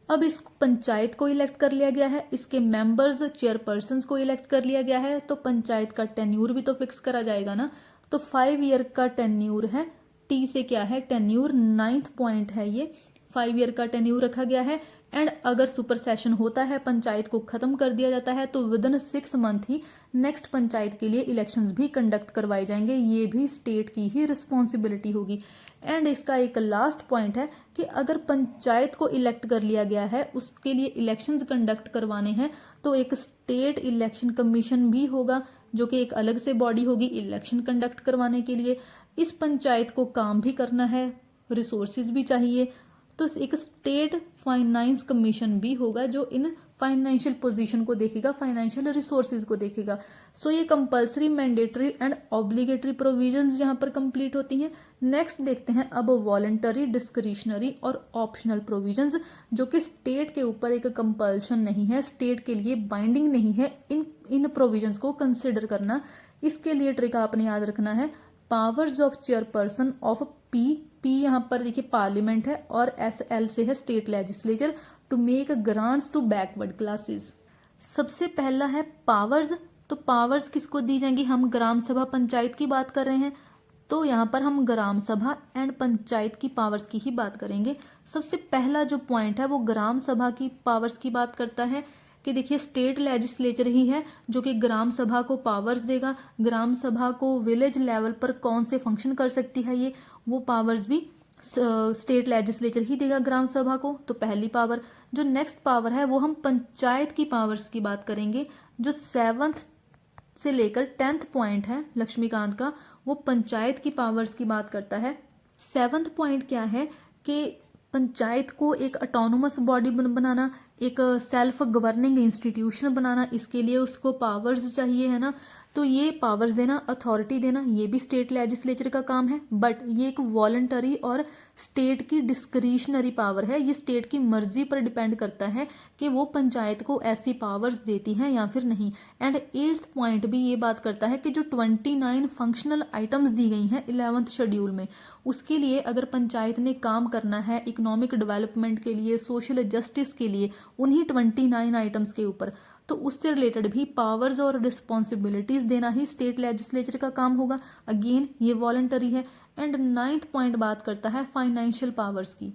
अब इस पंचायत को इलेक्ट कर लिया गया है, इसके मेंबर्स चेयरपर्सन को इलेक्ट कर लिया गया है, तो पंचायत का टेन्यूर भी तो फिक्स करा जाएगा ना। तो 5 ईयर का टेन्यूर है, टी से क्या है टेन्यूर, 9th पॉइंट है ये, 5 ईयर का टेन्यूर रखा गया है। एंड अगर सुपर सेशन होता है, पंचायत को खत्म कर दिया जाता है, तो विदिन 6 मंथ ही नेक्स्ट पंचायत के लिए इलेक्शंस भी कंडक्ट करवाए जाएंगे। ये भी स्टेट की ही रिस्पॉन्सिबिलिटी होगी। एंड इसका एक लास्ट पॉइंट है कि अगर पंचायत को इलेक्ट कर लिया गया है, उसके लिए इलेक्शंस कंडक्ट करवाने हैं, तो एक स्टेट इलेक्शन कमीशन भी होगा, जो कि एक अलग से बॉडी होगी इलेक्शन कंडक्ट करवाने के लिए। इस पंचायत को काम भी करना है, रिसोर्सेज भी चाहिए, तो एक स्टेट फाइनेंस कमीशन भी होगा जो इन फाइनेंशियल पोजीशन को देखेगा, फाइनेंशियल रिसोर्सेज को देखेगा। सो ये compulsory, mandatory and obligatory provisions यहाँ पर कंप्लीट होती हैं। नेक्स्ट देखते हैं अब वॉलंटरी, डिस्क्रिशनरी और ऑप्शनल प्रोविजंस, जो कि स्टेट के ऊपर एक कंपल्शन नहीं है, स्टेट के लिए बाइंडिंग नहीं है इन प्रोविजंस को कंसिडर करना। इसके लिए ट्रिक आपने याद रखना है, powers of chairperson of P यहाँ पर देखिए पार्लियामेंट है, और SL से है state legislature, to make grants to backward classes. सबसे पहला है पावर्स। तो पावर्स किसको दी जाएंगी, हम ग्राम सभा पंचायत की बात कर रहे हैं, तो यहाँ पर हम ग्राम सभा एंड पंचायत की पावर्स की ही बात करेंगे। सबसे पहला जो पॉइंट है वो ग्राम सभा की पावर्स की बात करता है, कि देखिए स्टेट लेजिस्लेचर ही है जो कि ग्राम सभा को पावर्स देगा। ग्राम सभा को विलेज लेवल पर कौन से फंक्शन कर सकती है ये, वो पावर्स भी स्टेट लेजिस्लेचर ही देगा ग्राम सभा को। तो पहली पावर। जो नेक्स्ट पावर है वो हम पंचायत की पावर्स की बात करेंगे। जो 7th से लेकर 10th पॉइंट है लक्ष्मीकांत का, वो पंचायत की पावर्स की बात करता है। 7th पॉइंट क्या है कि पंचायत को एक ऑटोनोमस बॉडी बनाना, एक सेल्फ गवर्निंग इंस्टीट्यूशन बनाना, इसके लिए उसको पावर्स चाहिए, है ना। तो ये पावर्स देना, अथॉरिटी देना, ये भी स्टेट लेजिस्लेचर का काम है, बट ये एक वॉलंटरी और स्टेट की डिस्क्रिशनरी पावर है। ये स्टेट की मर्जी पर डिपेंड करता है कि वो पंचायत को ऐसी पावर्स देती हैं या फिर नहीं। एंड 8th पॉइंट भी ये बात करता है कि जो 29 फंक्शनल आइटम्स दी गई हैं 11th शेड्यूल में, उसके लिए अगर पंचायत ने काम करना है इकोनॉमिक डेवलपमेंट के लिए, सोशल जस्टिस के लिए, उन्हीं 29 आइटम्स के ऊपर, तो उससे रिलेटेड भी पावर्स और रिस्पॉन्सिबिलिटीज देना ही स्टेट लेजिस्लेचर का काम होगा। अगेन ये वॉलंटरी है। एंड 9th पॉइंट बात करता है फाइनेंशियल पावर्स की।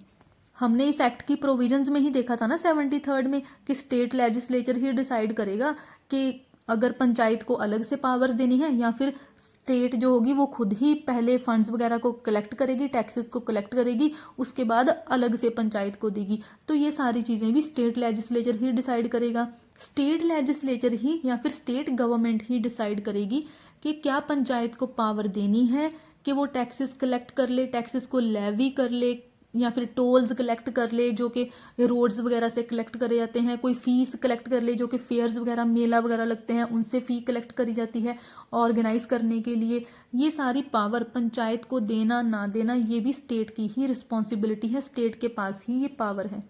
हमने इस एक्ट की प्रोविजंस में ही देखा था ना 73rd में, कि स्टेट लेजिस्लेचर ही डिसाइड करेगा कि अगर पंचायत को अलग से पावर्स देनी है या फिर स्टेट जो होगी वो खुद ही पहले फंड्स वगैरह को कलेक्ट करेगी, टैक्सेस को कलेक्ट करेगी, उसके बाद अलग से पंचायत को देगी। तो ये सारी चीज़ें भी स्टेट लेजिस्लेचर ही डिसाइड करेगा। स्टेट लेजिस्लेचर ही या फिर स्टेट गवर्नमेंट ही डिसाइड करेगी कि क्या पंचायत को पावर देनी है कि वो टैक्सेस कलेक्ट कर ले, टैक्सेस को लेवी कर ले, या फिर टोल्स कलेक्ट कर ले जो कि रोड्स वगैरह से कलेक्ट करे जाते हैं, कोई फीस कलेक्ट कर ले जो कि फेयर्स वगैरह मेला वगैरह लगते हैं उनसे फ़ी कलेक्ट करी जाती है ऑर्गेनाइज करने के लिए। ये सारी पावर पंचायत को देना ना देना ये भी स्टेट की ही रिस्पॉन्सिबिलिटी है, स्टेट के पास ही ये पावर है।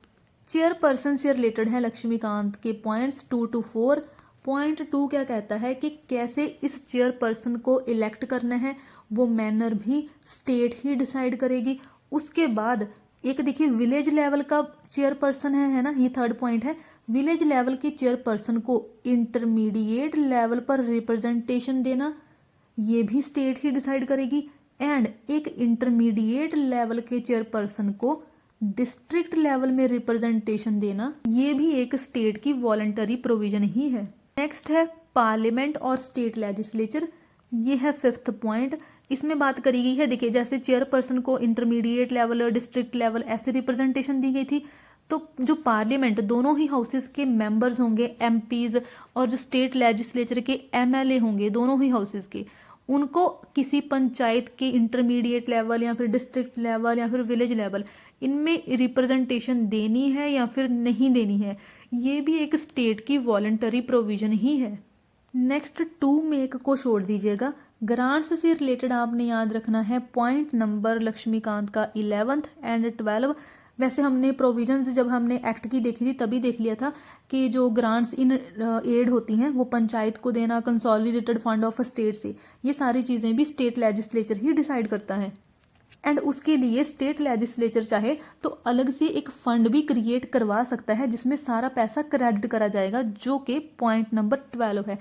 चेयरपर्सन से रिलेटेड है लक्ष्मीकांत के पॉइंट्स 2 to 4। पॉइंट 2 क्या कहता है कि कैसे इस चेयरपर्सन को इलेक्ट करना है, वो मैनर भी स्टेट ही डिसाइड करेगी। उसके बाद एक देखिए विलेज लेवल का चेयरपर्सन है ना, ये थर्ड पॉइंट है। विलेज लेवल के चेयरपर्सन को इंटरमीडिएट लेवल पर रिप्रेजेंटेशन देना, ये भी स्टेट ही डिसाइड करेगी। एंड एक इंटरमीडिएट लेवल के चेयरपर्सन को डिस्ट्रिक्ट लेवल में रिप्रेजेंटेशन देना, ये भी एक स्टेट की वॉलंटरी प्रोविजन ही है। नेक्स्ट है पार्लियामेंट और स्टेट लेजिस्लेचर, ये है 5th पॉइंट। इसमें बात करी गई है, देखिए जैसे चेयरपर्सन को इंटरमीडिएट लेवल और डिस्ट्रिक्ट लेवल ऐसे रिप्रेजेंटेशन दी गई थी, तो जो पार्लियामेंट दोनों ही हाउसेस के मेंबर्स होंगे एमपीज, और जो स्टेट लेजिस्लेचर के एमएलए होंगे दोनों ही हाउसेस के, उनको किसी पंचायत के इंटरमीडिएट लेवल या फिर डिस्ट्रिक्ट लेवल या फिर विलेज लेवल इनमें रिप्रेजेंटेशन देनी है या फिर नहीं देनी है, ये भी एक स्टेट की वॉलंटरी प्रोविजन ही है। नेक्स्ट 2 मेक को छोड़ दीजिएगा। ग्रांट्स से रिलेटेड आपने याद रखना है पॉइंट नंबर लक्ष्मीकांत का 11th एंड 12। वैसे हमने प्रोविजंस जब हमने एक्ट की देखी थी तभी देख लिया था कि जो ग्रांट्स इन एड होती हैं वो पंचायत को देना कंसोलिडेटेड फंड ऑफ स्टेट से, ये सारी चीज़ें भी स्टेट लेजिस्लेचर ही डिसाइड करता है। एंड उसके लिए स्टेट लेजिस्लेचर चाहे तो अलग से एक फंड भी क्रिएट करवा सकता है जिसमें सारा पैसा क्रेडिट करा जाएगा, जो कि पॉइंट नंबर 12 है।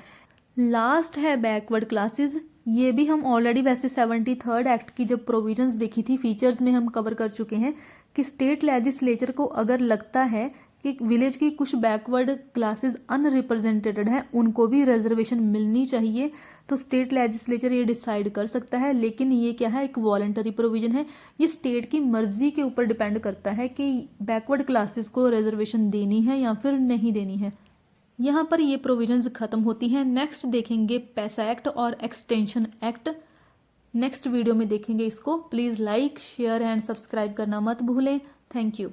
लास्ट है बैकवर्ड क्लासेस, ये भी हम ऑलरेडी वैसे 73rd एक्ट की जब प्रोविजंस देखी थी फीचर्स में हम कवर कर चुके हैं कि स्टेट लेजिस्लेचर को अगर लगता है कि विलेज की कुछ बैकवर्ड क्लासेस अनरिप्रेजेंटेड हैं उनको भी रिजर्वेशन मिलनी चाहिए, तो स्टेट लेजिस्लेचर ये डिसाइड कर सकता है। लेकिन ये क्या है, एक वॉलंटरी प्रोविजन है, ये स्टेट की मर्जी के ऊपर डिपेंड करता है कि बैकवर्ड क्लासेस को रिजर्वेशन देनी है या फिर नहीं देनी है। यहाँ पर ये प्रोविजंस खत्म होती हैं। नेक्स्ट देखेंगे पैसा एक्ट और एक्सटेंशन एक्ट, नेक्स्ट वीडियो में देखेंगे इसको। Please like share and subscribe करना मत भूलें। Thank you.